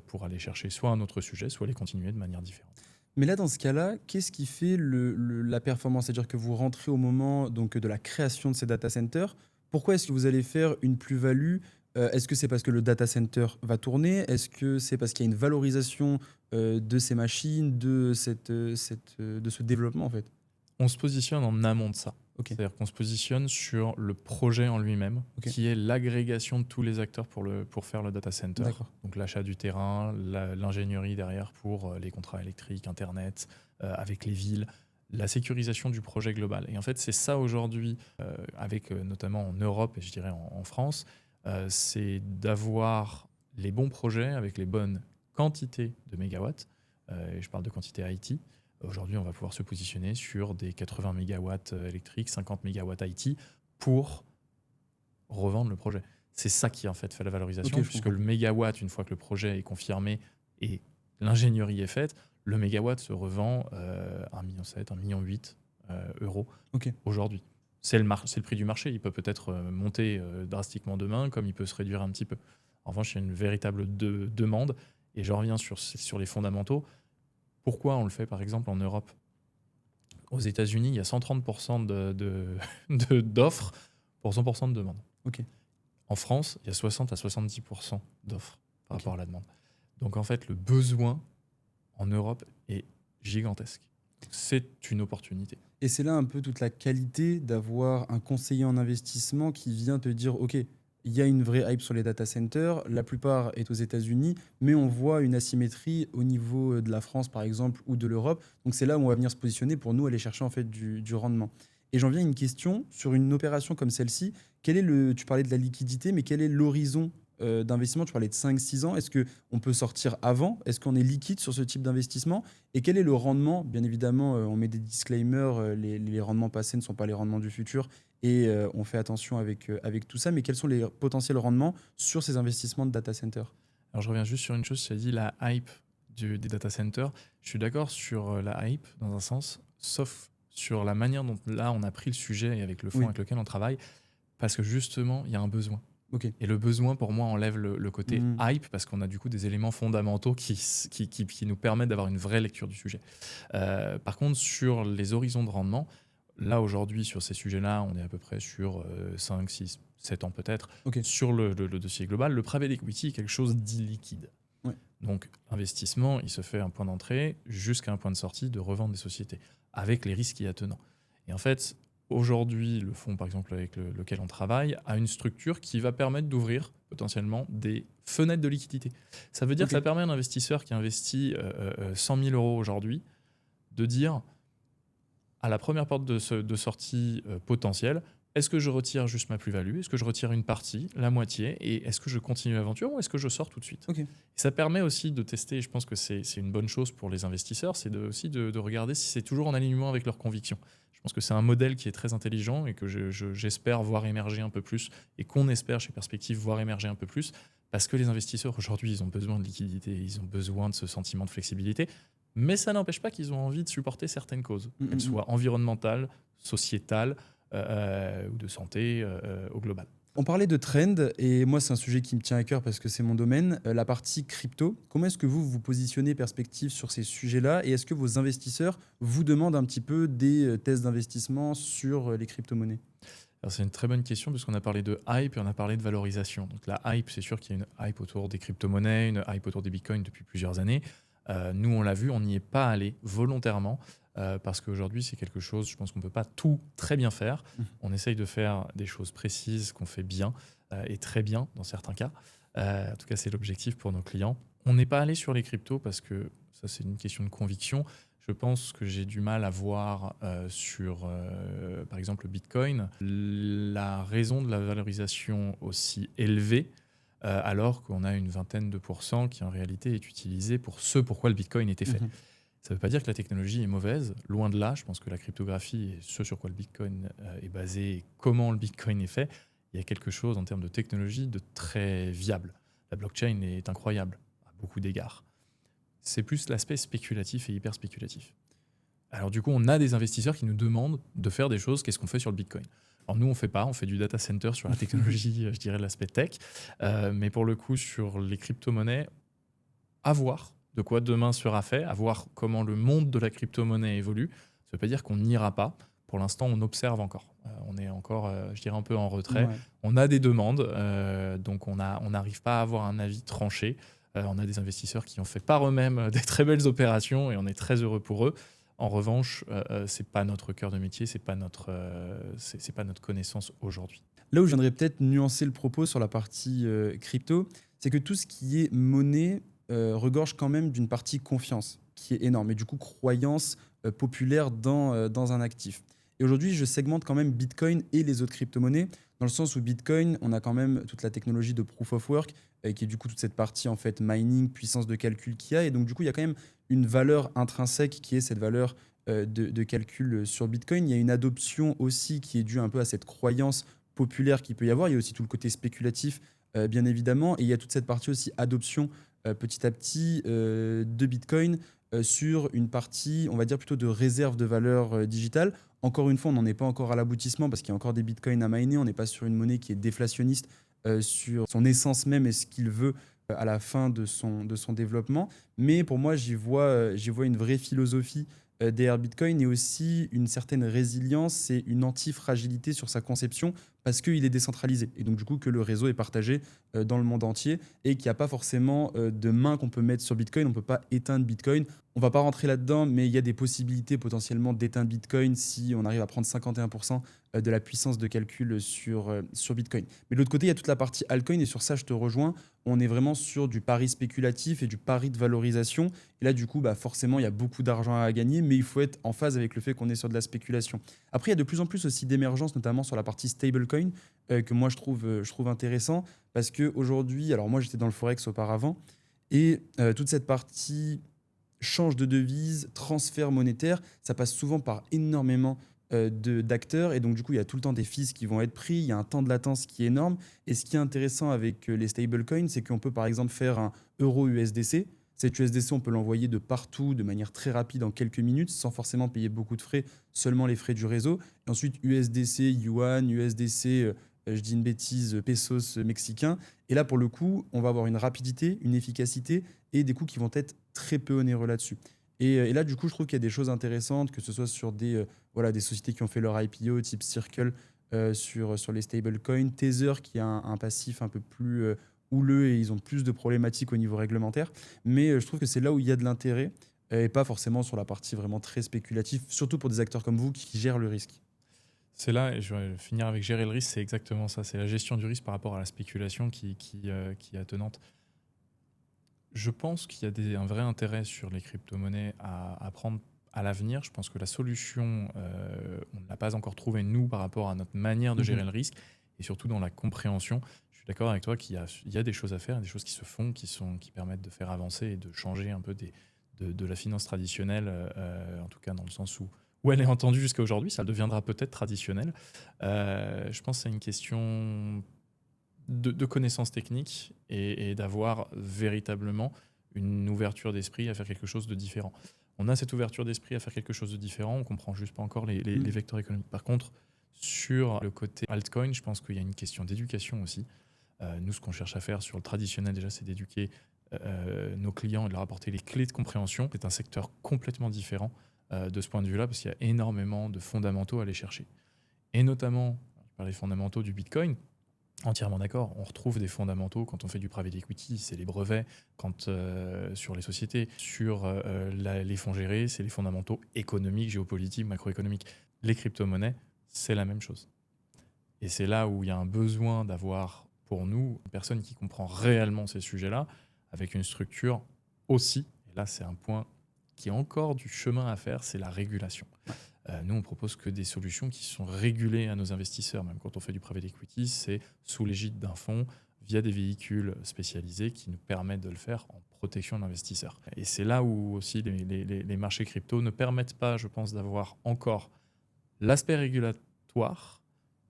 pour aller chercher soit un autre sujet, soit les continuer de manière différente. Mais là, dans ce cas-là, qu'est-ce qui fait la performance? C'est-à-dire que vous rentrez au moment donc, de la création de ces data centers. Pourquoi est-ce que vous allez faire une plus-value? Est-ce que c'est parce que le data center va tourner? Est-ce que c'est parce qu'il y a une valorisation de ces machines, de ce développement en fait? On se positionne en amont de ça. Okay. C'est-à-dire qu'on se positionne sur le projet en lui-même, qui est l'agrégation de tous les acteurs pour faire le data center. Donc l'achat du terrain, l'ingénierie derrière pour les contrats électriques, Internet, avec les villes, la sécurisation du projet global. Et en fait, c'est ça aujourd'hui, avec notamment en Europe et je dirais en France, c'est d'avoir les bons projets avec les bonnes quantités de mégawatts. Et je parle de quantité IT. Aujourd'hui, on va pouvoir se positionner sur des 80 MW électriques, 50 MW IT pour revendre le projet. C'est ça qui en fait la valorisation, puisque le mégawatt, une fois que le projet est confirmé et l'ingénierie est faite, le mégawatt se revend 1,7 million, 1,8 million euros aujourd'hui. C'est le prix du marché. Il peut peut-être monter drastiquement demain, comme il peut se réduire un petit peu. En revanche, il y a une véritable demande. Et je reviens sur les fondamentaux. Pourquoi on le fait, par exemple, en Europe? Aux États-Unis, il y a 130% d'offres pour 100% de demande. En France, il y a 60 à 70% d'offres par rapport à la demande. Donc, en fait, le besoin en Europe est gigantesque. C'est une opportunité. Et c'est là un peu toute la qualité d'avoir un conseiller en investissement qui vient te dire « Ok, il y a une vraie hype sur les data centers, la plupart est aux États-Unis, mais on voit une asymétrie au niveau de la France, par exemple, ou de l'Europe. Donc c'est là où on va venir se positionner pour nous aller chercher en fait du rendement. » Et j'en viens à une question sur une opération comme celle-ci. Tu parlais de la liquidité, mais quel est l'horizon d'investissement? Tu parlais de 5-6 ans. Est-ce qu'on peut sortir avant? Est-ce qu'on est liquide sur ce type d'investissement? Et quel est le rendement? Bien évidemment, on met des disclaimers, les rendements passés ne sont pas les rendements du futur. Et on fait attention avec tout ça. Mais quels sont les potentiels rendements sur ces investissements de data center? Alors je reviens juste sur une chose, tu as dit la hype des data centers. Je suis d'accord sur la hype dans un sens, sauf sur la manière dont là on a pris le sujet et avec le fonds avec lequel on travaille, parce que justement il y a un besoin. Et le besoin pour moi enlève le côté hype parce qu'on a du coup des éléments fondamentaux qui nous permettent d'avoir une vraie lecture du sujet. Par contre sur les horizons de rendement, là, aujourd'hui, sur ces sujets-là, on est à peu près sur 5, 6, 7 ans peut-être. Sur le dossier global, le private equity est quelque chose d'illiquide. Donc, l'investissement, il se fait un point d'entrée jusqu'à un point de sortie de revente des sociétés, avec les risques y attenants. Et en fait, aujourd'hui, le fonds, par exemple, avec lequel on travaille, a une structure qui va permettre d'ouvrir potentiellement des fenêtres de liquidité. Ça veut dire que ça permet à un investisseur qui investit 100 000 euros aujourd'hui de dire... à la première porte de sortie potentielle, est-ce que je retire juste ma plus-value? Est-ce que je retire une partie, la moitié? Et est-ce que je continue l'aventure ou est-ce que je sors tout de suite? Et ça permet aussi de tester, je pense que c'est une bonne chose pour les investisseurs, c'est aussi de regarder si c'est toujours en alignement avec leurs convictions. Je pense que c'est un modèle qui est très intelligent et que j'espère voir émerger un peu plus et qu'on espère chez Perspective voir émerger un peu plus parce que les investisseurs aujourd'hui, ils ont besoin de liquidité, ils ont besoin de ce sentiment de flexibilité, mais ça n'empêche pas qu'ils ont envie de supporter certaines causes, qu'elles soient environnementales, sociétales ou de santé au global. On parlait de trend et moi c'est un sujet qui me tient à cœur parce que c'est mon domaine, la partie crypto. Comment est-ce que vous vous positionnez Perspective sur ces sujets-là et est-ce que vos investisseurs vous demandent un petit peu des tests d'investissement sur les crypto-monnaies? Alors, c'est une très bonne question parce qu'on a parlé de hype et on a parlé de valorisation. Donc la hype, c'est sûr qu'il y a une hype autour des crypto-monnaies, une hype autour des bitcoins depuis plusieurs années. Nous, on l'a vu, on n'y est pas allé volontairement parce qu'aujourd'hui, c'est quelque chose, je pense qu'on ne peut pas tout très bien faire. On essaye de faire des choses précises qu'on fait bien et très bien dans certains cas. En tout cas, c'est l'objectif pour nos clients. On n'est pas allé sur les cryptos parce que ça, c'est une question de conviction. Je pense que j'ai du mal à voir sur, par exemple, le Bitcoin, la raison de la valorisation aussi élevée, alors qu'on a une vingtaine de pourcents qui en réalité est utilisée pour ce pourquoi le Bitcoin était fait. Ça ne veut pas dire que la technologie est mauvaise, loin de là. Je pense que la cryptographie et ce sur quoi le Bitcoin est basé et comment le Bitcoin est fait, il y a quelque chose en termes de technologie de très viable. La blockchain est incroyable à beaucoup d'égards. C'est plus l'aspect spéculatif et hyper spéculatif. Alors du coup, on a des investisseurs qui nous demandent de faire des choses, qu'est-ce qu'on fait sur le Bitcoin? Alors nous, on ne fait pas, on fait du data center sur la technologie, je dirais l'aspect tech, mais pour le coup, sur les crypto-monnaies, à voir de quoi demain sera fait, à voir comment le monde de la crypto-monnaie évolue. Ça ne veut pas dire qu'on n'ira pas. Pour l'instant, on observe encore. On est encore, je dirais, un peu en retrait. Ouais. On a des demandes, donc on n'arrive pas à avoir un avis tranché. On a des investisseurs qui ont fait par eux-mêmes des très belles opérations et on est très heureux pour eux. En revanche, c'est pas notre cœur de métier, c'est pas notre connaissance aujourd'hui. Là où je viendrais peut-être nuancer le propos sur la partie crypto, c'est que tout ce qui est monnaie regorge quand même d'une partie confiance qui est énorme et du coup croyance populaire dans un actif. Et aujourd'hui, je segmente quand même Bitcoin et les autres crypto-monnaies dans le sens où Bitcoin, on a quand même toute la technologie de proof of work qui est du coup toute cette partie en fait mining, puissance de calcul qu'il y a. Et donc du coup, il y a quand même une valeur intrinsèque qui est cette valeur de calcul sur Bitcoin. Il y a une adoption aussi qui est due un peu à cette croyance populaire qu'il peut y avoir. Il y a aussi tout le côté spéculatif, bien évidemment. Et il y a toute cette partie aussi adoption petit à petit de Bitcoin sur une partie, on va dire plutôt de réserve de valeur digitale. Encore une fois, on n'en est pas encore à l'aboutissement parce qu'il y a encore des bitcoins à miner. On n'est pas sur une monnaie qui est déflationniste sur son essence même et ce qu'il veut à la fin de son développement. Mais pour moi, j'y vois une vraie philosophie derrière Bitcoin et aussi une certaine résilience et une antifragilité sur sa conception parce qu'il est décentralisé. Et donc, du coup, que le réseau est partagé dans le monde entier et qu'il n'y a pas forcément de main qu'on peut mettre sur Bitcoin. On ne peut pas éteindre Bitcoin. On ne va pas rentrer là-dedans, mais il y a des possibilités potentiellement d'éteindre Bitcoin si on arrive à prendre 51% de la puissance de calcul sur Bitcoin. Mais de l'autre côté, il y a toute la partie altcoin et sur ça, je te rejoins. On est vraiment sur du pari spéculatif et du pari de valorisation. Et là, du coup, forcément, il y a beaucoup d'argent à gagner, mais il faut être en phase avec le fait qu'on est sur de la spéculation. Après, il y a de plus en plus aussi d'émergence, notamment sur la partie stablecoin, que moi, je trouve intéressant. Parce qu'aujourd'hui, alors moi, j'étais dans le Forex auparavant, et toute cette partie change de devise, transfert monétaire, ça passe souvent par énormément d'acteurs et donc du coup il y a tout le temps des fees qui vont être pris, il y a un temps de latence qui est énorme et ce qui est intéressant avec les stablecoins c'est qu'on peut par exemple faire un euro USDC. Cet USDC on peut l'envoyer de partout de manière très rapide en quelques minutes sans forcément payer beaucoup de frais, seulement les frais du réseau. Et ensuite USDC, yuan, USDC, je dis une bêtise, pesos mexicains. Et là pour le coup on va avoir une rapidité, une efficacité et des coûts qui vont être très peu onéreux là-dessus. Et là, du coup, je trouve qu'il y a des choses intéressantes, que ce soit sur des sociétés qui ont fait leur IPO, type Circle, sur les stablecoins, Tether, qui a un passif un peu plus houleux et ils ont plus de problématiques au niveau réglementaire. Mais je trouve que c'est là où il y a de l'intérêt et pas forcément sur la partie vraiment très spéculative, surtout pour des acteurs comme vous qui gèrent le risque. C'est là, et je vais finir avec gérer le risque, c'est exactement ça. C'est la gestion du risque par rapport à la spéculation qui est attenante. Je pense qu'il y a un vrai intérêt sur les crypto-monnaies à prendre à l'avenir. Je pense que la solution, on ne l'a pas encore trouvée, nous, par rapport à notre manière de gérer le risque, et surtout dans la compréhension. Je suis d'accord avec toi qu'il y a des choses à faire, des choses qui se font, qui permettent de faire avancer et de changer un peu de la finance traditionnelle, en tout cas dans le sens où où elle est entendue jusqu'à aujourd'hui, ça deviendra peut-être traditionnel. Je pense que c'est une question de connaissances techniques et d'avoir véritablement une ouverture d'esprit à faire quelque chose de différent. On a cette ouverture d'esprit à faire quelque chose de différent, on comprend juste pas encore les vecteurs économiques. Par contre, sur le côté altcoin, je pense qu'il y a une question d'éducation aussi. Nous, ce qu'on cherche à faire sur le traditionnel, déjà, c'est d'éduquer nos clients et de leur apporter les clés de compréhension. C'est un secteur complètement différent de ce point de vue-là, parce qu'il y a énormément de fondamentaux à aller chercher. Et notamment, par les fondamentaux du Bitcoin, entièrement d'accord, on retrouve des fondamentaux quand on fait du private equity, c'est les brevets, quand sur les sociétés, sur les fonds gérés, c'est les fondamentaux économiques, géopolitiques, macroéconomiques. Les crypto-monnaies, c'est la même chose. Et c'est là où il y a un besoin d'avoir, pour nous, une personne qui comprend réellement ces sujets-là, avec une structure aussi, et là c'est un point qui a encore du chemin à faire, c'est la régulation. Nous, on propose que des solutions qui sont régulées à nos investisseurs. Même quand on fait du private equity, c'est sous l'égide d'un fonds, via des véhicules spécialisés qui nous permettent de le faire en protection de l'investisseur. Et c'est là où aussi les marchés crypto ne permettent pas, je pense, d'avoir encore l'aspect régulatoire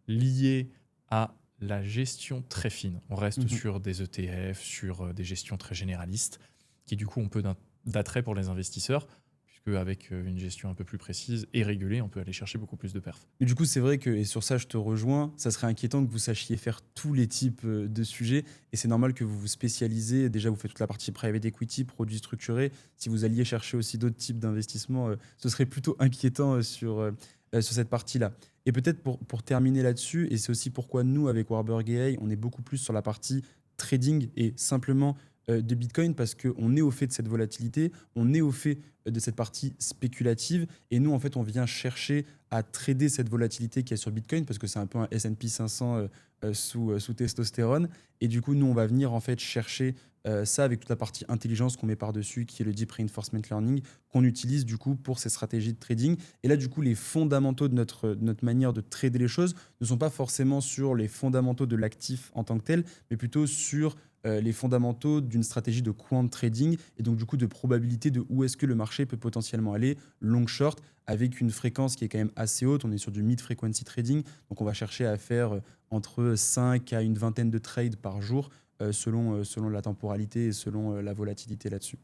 lié à la gestion très fine. On reste sur des ETF, sur des gestions très généralistes, qui du coup ont peu d'attrait pour les investisseurs, puisque avec une gestion un peu plus précise et régulée, on peut aller chercher beaucoup plus de perfs. Mais du coup, c'est vrai que, et sur ça je te rejoins, ça serait inquiétant que vous sachiez faire tous les types de sujets, et c'est normal que vous vous spécialisez. Déjà, vous faites toute la partie private equity, produits structurés. Si vous alliez chercher aussi d'autres types d'investissements, ce serait plutôt inquiétant sur cette partie-là. Et peut-être pour terminer là-dessus, et c'est aussi pourquoi nous, avec Warburg AI, on est beaucoup plus sur la partie trading et simplement de Bitcoin, parce qu'on est au fait de cette volatilité, on est au fait de cette partie spéculative, et nous, en fait, on vient chercher à trader cette volatilité qu'il y a sur Bitcoin, parce que c'est un peu un S&P 500 sous testostérone, et du coup, nous, on va venir en fait chercher ça avec toute la partie intelligence qu'on met par-dessus, qui est le Deep Reinforcement Learning, qu'on utilise du coup pour ces stratégies de trading. Et là, du coup, les fondamentaux de notre manière de trader les choses ne sont pas forcément sur les fondamentaux de l'actif en tant que tel, mais plutôt sur les fondamentaux d'une stratégie de quant trading, et donc du coup de probabilité de où est-ce que le marché peut potentiellement aller, long short, avec une fréquence qui est quand même assez haute. On est sur du mid-frequency trading, donc on va chercher à faire entre 5 à une vingtaine de trades par jour, selon la temporalité et selon la volatilité là-dessus.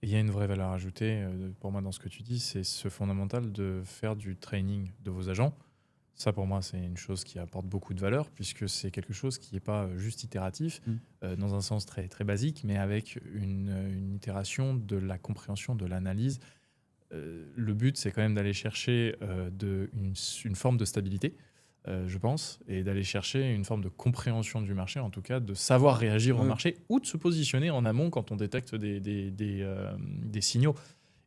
Et il y a une vraie valeur ajoutée pour moi dans ce que tu dis, c'est ce fondamental de faire du training de vos agents. Ça, pour moi, c'est une chose qui apporte beaucoup de valeur, puisque c'est quelque chose qui n'est pas juste itératif, dans un sens très, très basique, mais avec une itération de la compréhension, de l'analyse. Le but, c'est quand même d'aller chercher une forme de stabilité, je pense, et d'aller chercher une forme de compréhension du marché, en tout cas, de savoir réagir au marché, ou de se positionner en amont quand on détecte des signaux.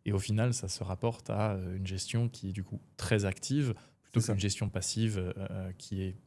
Et au final, ça se rapporte à une gestion qui est du coup très active, plutôt qu'une gestion passive qui est,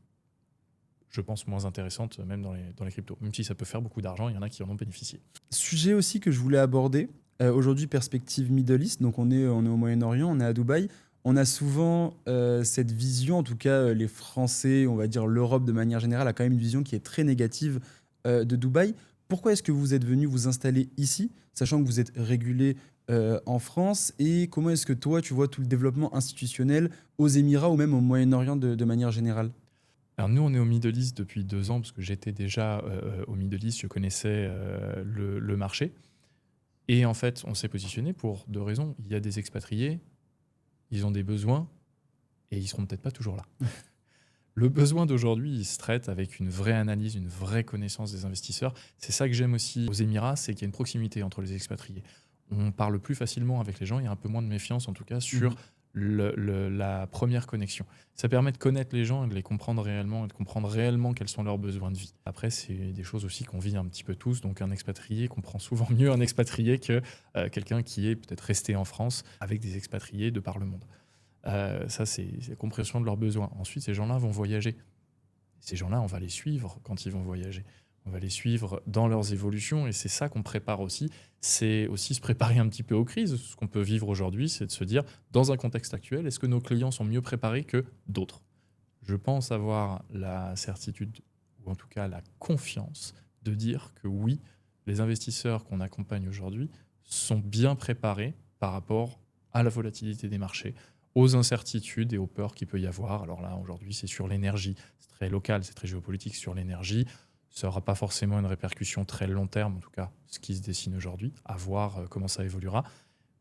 je pense, moins intéressante même dans les cryptos. Même si ça peut faire beaucoup d'argent, il y en a qui en ont bénéficié. Sujet aussi que je voulais aborder, aujourd'hui perspective Middle East, donc on est au Moyen-Orient, on est à Dubaï. On a souvent cette vision, en tout cas les Français, on va dire l'Europe de manière générale, a quand même une vision qui est très négative de Dubaï. Pourquoi est-ce que vous êtes venu vous installer ici, sachant que vous êtes régulé en France, et comment est-ce que toi, tu vois tout le développement institutionnel aux Émirats ou même au Moyen-Orient de manière générale? Alors nous, on est au Middle East depuis 2 ans, parce que j'étais déjà au Middle East, je connaissais le marché. Et en fait, on s'est positionné pour 2 raisons. Il y a des expatriés, ils ont des besoins, et ils seront peut-être pas toujours là. Le besoin d'aujourd'hui, il se traite avec une vraie analyse, une vraie connaissance des investisseurs. C'est ça que j'aime aussi aux Émirats, c'est qu'il y a une proximité entre les expatriés. On parle plus facilement avec les gens, il y a un peu moins de méfiance en tout cas sur la première connexion. Ça permet de connaître les gens et de les comprendre réellement, et de comprendre réellement quels sont leurs besoins de vie. Après, c'est des choses aussi qu'on vit un petit peu tous, donc un expatrié comprend souvent mieux un expatrié que quelqu'un qui est peut-être resté en France avec des expatriés de par le monde. Ça, c'est la compréhension de leurs besoins. Ensuite, ces gens-là vont voyager. Ces gens-là, on va les suivre quand ils vont voyager. On va les suivre dans leurs évolutions, et c'est ça qu'on prépare aussi. C'est aussi se préparer un petit peu aux crises. Ce qu'on peut vivre aujourd'hui, c'est de se dire, dans un contexte actuel, est-ce que nos clients sont mieux préparés que d'autres? Je pense avoir la certitude, ou en tout cas la confiance, de dire que oui, les investisseurs qu'on accompagne aujourd'hui sont bien préparés par rapport à la volatilité des marchés, aux incertitudes et aux peurs qu'il peut y avoir. Alors là, aujourd'hui, c'est sur l'énergie. C'est très local, c'est très géopolitique sur l'énergie. Ça n'aura pas forcément une répercussion très long terme, en tout cas, ce qui se dessine aujourd'hui, à voir comment ça évoluera.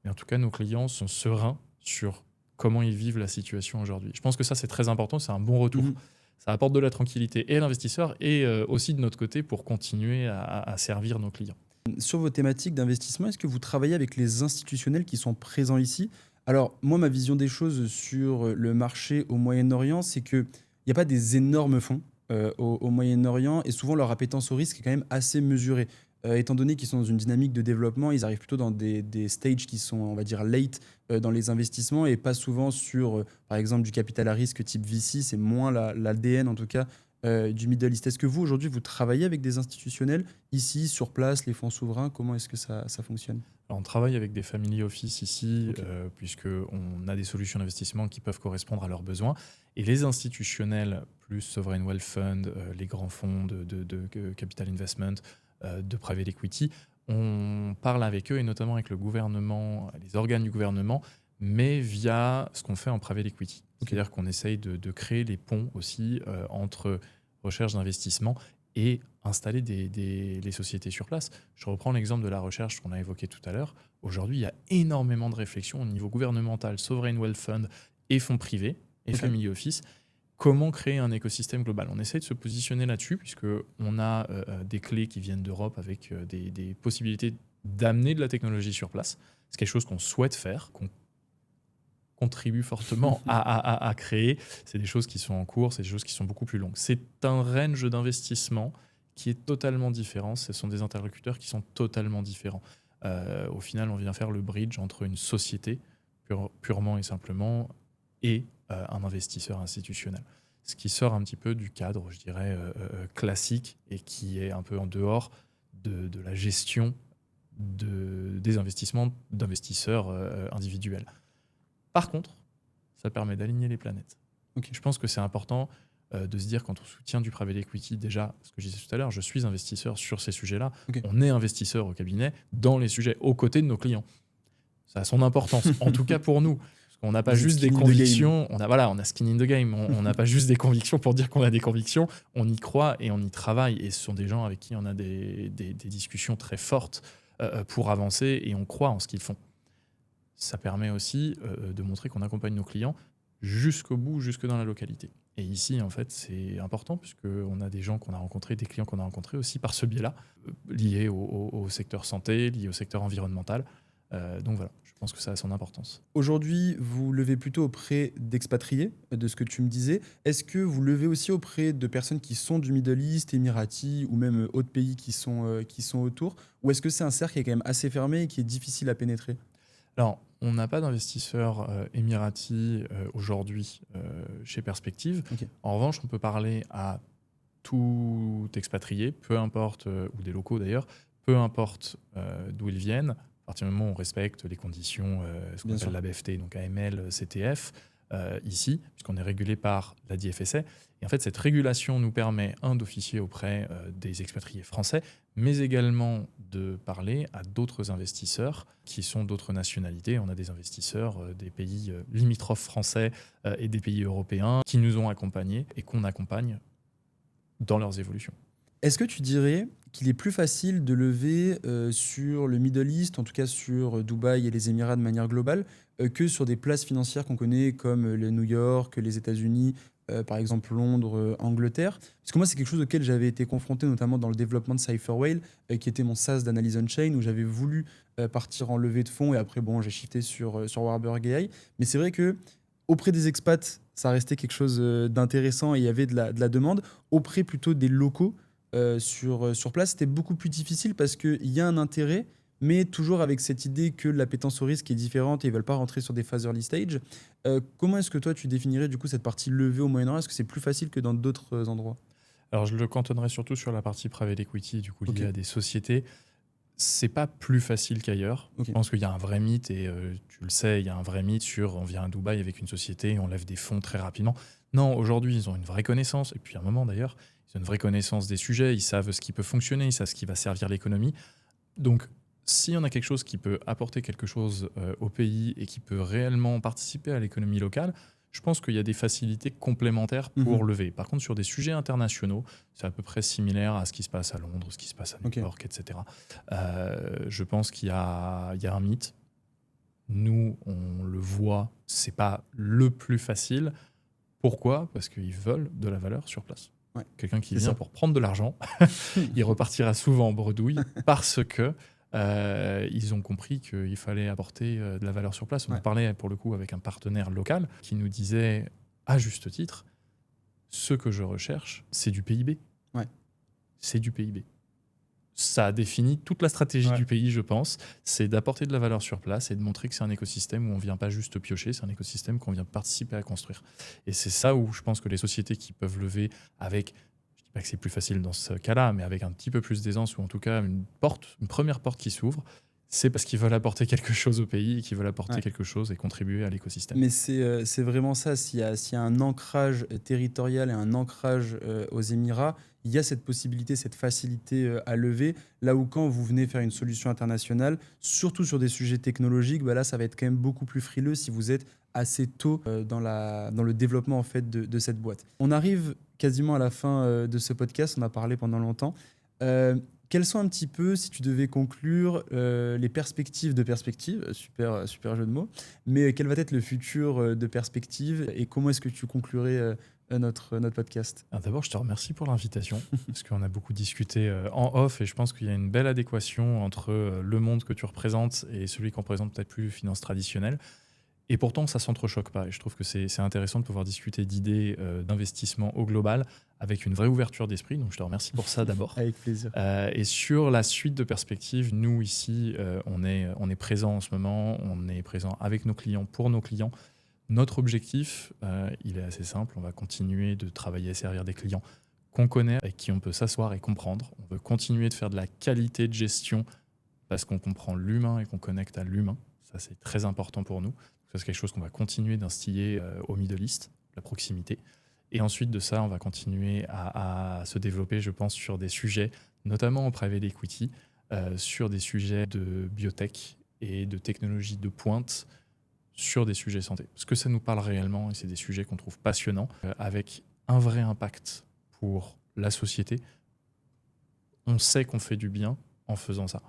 Mais en tout cas, nos clients sont sereins sur comment ils vivent la situation aujourd'hui. Je pense que ça, c'est très important, c'est un bon retour. Ça apporte de la tranquillité et à l'investisseur et aussi de notre côté pour continuer à servir nos clients. Sur vos thématiques d'investissement, est-ce que vous travaillez avec les institutionnels qui sont présents ici? Alors, moi, ma vision des choses sur le marché au Moyen-Orient, c'est qu'il n'y a pas des énormes fonds au Moyen-Orient et souvent leur appétence au risque est quand même assez mesurée. Étant donné qu'ils sont dans une dynamique de développement, ils arrivent plutôt dans des stages qui sont, on va dire, late dans les investissements et pas souvent sur, par exemple, du capital à risque type VC. C'est moins l'ADN, en tout cas, du Middle East. Est-ce que vous, aujourd'hui, vous travaillez avec des institutionnels ici, sur place, les fonds souverains? Comment est-ce que ça fonctionne? Alors, on travaille avec des family office ici, Ok. puisqu'on a des solutions d'investissement qui peuvent correspondre à leurs besoins. Et les institutionnels, plus Sovereign Wealth Fund, les grands fonds de capital investment, de private equity, on parle avec eux et notamment avec le gouvernement, les organes du gouvernement, mais via ce qu'on fait en private equity. Ok. C'est-à-dire qu'on essaye de créer les ponts aussi entre recherche d'investissement et installer les sociétés sur place. Je reprends l'exemple de la recherche qu'on a évoqué tout à l'heure. Aujourd'hui, il y a énormément de réflexions au niveau gouvernemental, sovereign wealth fund et fonds privés et Ok. family office. Comment créer un écosystème global? On essaie de se positionner là-dessus puisqu'on a des clés qui viennent d'Europe avec des possibilités d'amener de la technologie sur place. C'est quelque chose qu'on souhaite faire, qu'on contribue fortement à créer. C'est des choses qui sont en cours, c'est des choses qui sont beaucoup plus longues. C'est un range d'investissement qui est totalement différent. Ce sont des interlocuteurs qui sont totalement différents. Au final, on vient faire le bridge entre une société, purement et simplement, et un investisseur institutionnel. Ce qui sort un petit peu du cadre, je dirais, classique et qui est un peu en dehors de la gestion des investissements d'investisseurs individuels. Par contre, ça permet d'aligner les planètes. Ok. Je pense que c'est important de se dire quand on soutient du private equity, déjà, ce que je disais tout à l'heure, je suis investisseur sur ces sujets-là. Ok. On est investisseur au cabinet dans les sujets aux côtés de nos clients. Ça a son importance, en tout cas pour nous. Parce qu'on n'a pas Vous êtes juste des skin in the convictions, on a skin in the game, on n'a pas juste des convictions pour dire qu'on a des convictions, on y croit et on y travaille. Et ce sont des gens avec qui on a des discussions très fortes pour avancer et on croit en ce qu'ils font. Ça permet aussi de montrer qu'on accompagne nos clients jusqu'au bout, jusque dans la localité. Et ici, en fait, c'est important puisqu'on a des gens qu'on a rencontrés, des clients qu'on a rencontrés aussi par ce biais-là, liés au secteur santé, liés au secteur environnemental. Donc voilà, je pense que ça a son importance. Aujourd'hui, vous levez plutôt auprès d'expatriés, de ce que tu me disais. Est-ce que vous levez aussi auprès de personnes qui sont du Middle East, Émiratis ou même autres pays qui sont autour? Ou est-ce que c'est un cercle qui est quand même assez fermé et qui est difficile à pénétrer? Alors, on n'a pas d'investisseurs émiratis aujourd'hui chez Perspective. Ok. En revanche, on peut parler à tout expatrié, peu importe, ou des locaux d'ailleurs, peu importe d'où ils viennent, à partir du moment où on respecte les conditions, ce qu'on Bien appelle sûr. la BFT, donc AML, CTF, ici, puisqu'on est régulé par la DFSA. Et en fait, cette régulation nous permet, d'officier auprès des expatriés français, mais également de parler à d'autres investisseurs qui sont d'autres nationalités. On a des investisseurs des pays limitrophes français et des pays européens qui nous ont accompagnés et qu'on accompagne dans leurs évolutions. Est-ce que tu dirais qu'il est plus facile de lever sur le Middle East, en tout cas sur Dubaï et les Émirats de manière globale, que sur des places financières qu'on connaît comme le New York, les États-Unis, par exemple Londres, Angleterre? Parce que moi, c'est quelque chose auquel j'avais été confronté, notamment dans le développement de Cypherwhale, qui était mon SaaS d'analyse on-chain, où j'avais voulu partir en levée de fonds et après, bon, j'ai shifté sur Warburg AI. Mais c'est vrai que auprès des expats, ça restait quelque chose d'intéressant et il y avait de la demande. Auprès plutôt des locaux, sur place, c'était beaucoup plus difficile parce qu'il y a un intérêt, mais toujours avec cette idée que l'appétence au risque est différente et ils ne veulent pas rentrer sur des phases early stage. Comment est-ce que toi, tu définirais du coup cette partie levée au Moyen-Orient? Est-ce que c'est plus facile que dans d'autres endroits? Alors, je le cantonnerai surtout sur la partie private equity, du coup, liée Ok. à des sociétés. C'est pas plus facile qu'ailleurs. Ok. Je pense qu'il y a un vrai mythe, et tu le sais, il y a un vrai mythe sur on vient à Dubaï avec une société et on lève des fonds très rapidement. Non, aujourd'hui, ils ont une vraie connaissance, et puis à un moment d'ailleurs, ils ont une vraie connaissance des sujets, ils savent ce qui peut fonctionner, ils savent ce qui va servir l'économie. Donc, s'il y en a quelque chose qui peut apporter quelque chose au pays et qui peut réellement participer à l'économie locale, je pense qu'il y a des facilités complémentaires pour lever. Par contre, sur des sujets internationaux, c'est à peu près similaire à ce qui se passe à Londres, ce qui se passe à New York, etc. Je pense qu'il y a un mythe. Nous, on le voit, c'est pas le plus facile. Pourquoi ? Parce qu'ils veulent de la valeur sur place. Quelqu'un qui vient pour prendre de l'argent, il repartira souvent en bredouille parce que ils ont compris qu'il fallait apporter de la valeur sur place. On en parlait pour le coup avec un partenaire local qui nous disait, à juste titre, ce que je recherche, c'est du PIB. C'est du PIB. Ça définit toute la stratégie du pays, je pense. C'est d'apporter de la valeur sur place et de montrer que c'est un écosystème où on ne vient pas juste piocher, c'est un écosystème qu'on vient participer à construire. Et c'est ça où je pense que les sociétés qui peuvent lever avec, je ne dis pas que c'est plus facile dans ce cas-là, mais avec un petit peu plus d'aisance ou en tout cas une première porte qui s'ouvre, c'est parce qu'ils veulent apporter quelque chose au pays, qu'ils veulent apporter quelque chose et contribuer à l'écosystème. Mais c'est vraiment ça. S'il y a un ancrage territorial et un ancrage aux Émirats, il y a cette possibilité, cette facilité à lever. Là où quand vous venez faire une solution internationale, surtout sur des sujets technologiques, là, ça va être quand même beaucoup plus frileux si vous êtes assez tôt dans le développement en fait, de cette boîte. On arrive quasiment à la fin de ce podcast. On a parlé pendant longtemps. Quelles sont un petit peu, si tu devais conclure, les perspectives de Perspective, super jeu de mots, mais quel va être le futur de Perspective et comment est-ce que tu conclurais notre podcast ? D'abord, je te remercie pour l'invitation, parce qu'on a beaucoup discuté en off et je pense qu'il y a une belle adéquation entre le monde que tu représentes et celui qu'on représente peut-être plus finance traditionnelle. Et pourtant, ça ne s'entrechoque pas. Et je trouve que c'est intéressant de pouvoir discuter d'idées d'investissement au global avec une vraie ouverture d'esprit. Donc, je te remercie pour ça d'abord. Avec plaisir. Et sur la suite de Perspective, nous, ici, on est présent en ce moment. On est présent avec nos clients, pour nos clients. Notre objectif, il est assez simple. On va continuer de travailler à servir des clients qu'on connaît, avec qui on peut s'asseoir et comprendre. On veut continuer de faire de la qualité de gestion parce qu'on comprend l'humain et qu'on connecte à l'humain. Ça, c'est très important pour nous. Ça, c'est quelque chose qu'on va continuer d'instiller au Middle East, la proximité. Et ensuite de ça, on va continuer à se développer, je pense, sur des sujets, notamment en private equity, sur des sujets de biotech et de technologie de pointe, sur des sujets santé. Parce que ça nous parle réellement et c'est des sujets qu'on trouve passionnants, avec un vrai impact pour la société. On sait qu'on fait du bien en faisant ça.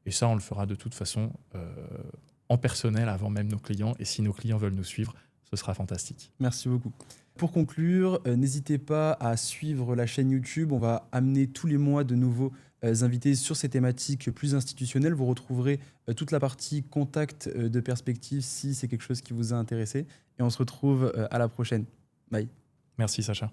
Et ça, on le fera de toute façon en personnel avant même nos clients. Et si nos clients veulent nous suivre, ce sera fantastique. Merci beaucoup. Pour conclure, n'hésitez pas à suivre la chaîne YouTube. On va amener tous les mois de nouveaux invités sur ces thématiques plus institutionnelles. Vous retrouverez toute la partie contact de Perspective si c'est quelque chose qui vous a intéressé. Et on se retrouve à la prochaine. Bye. Merci Sacha.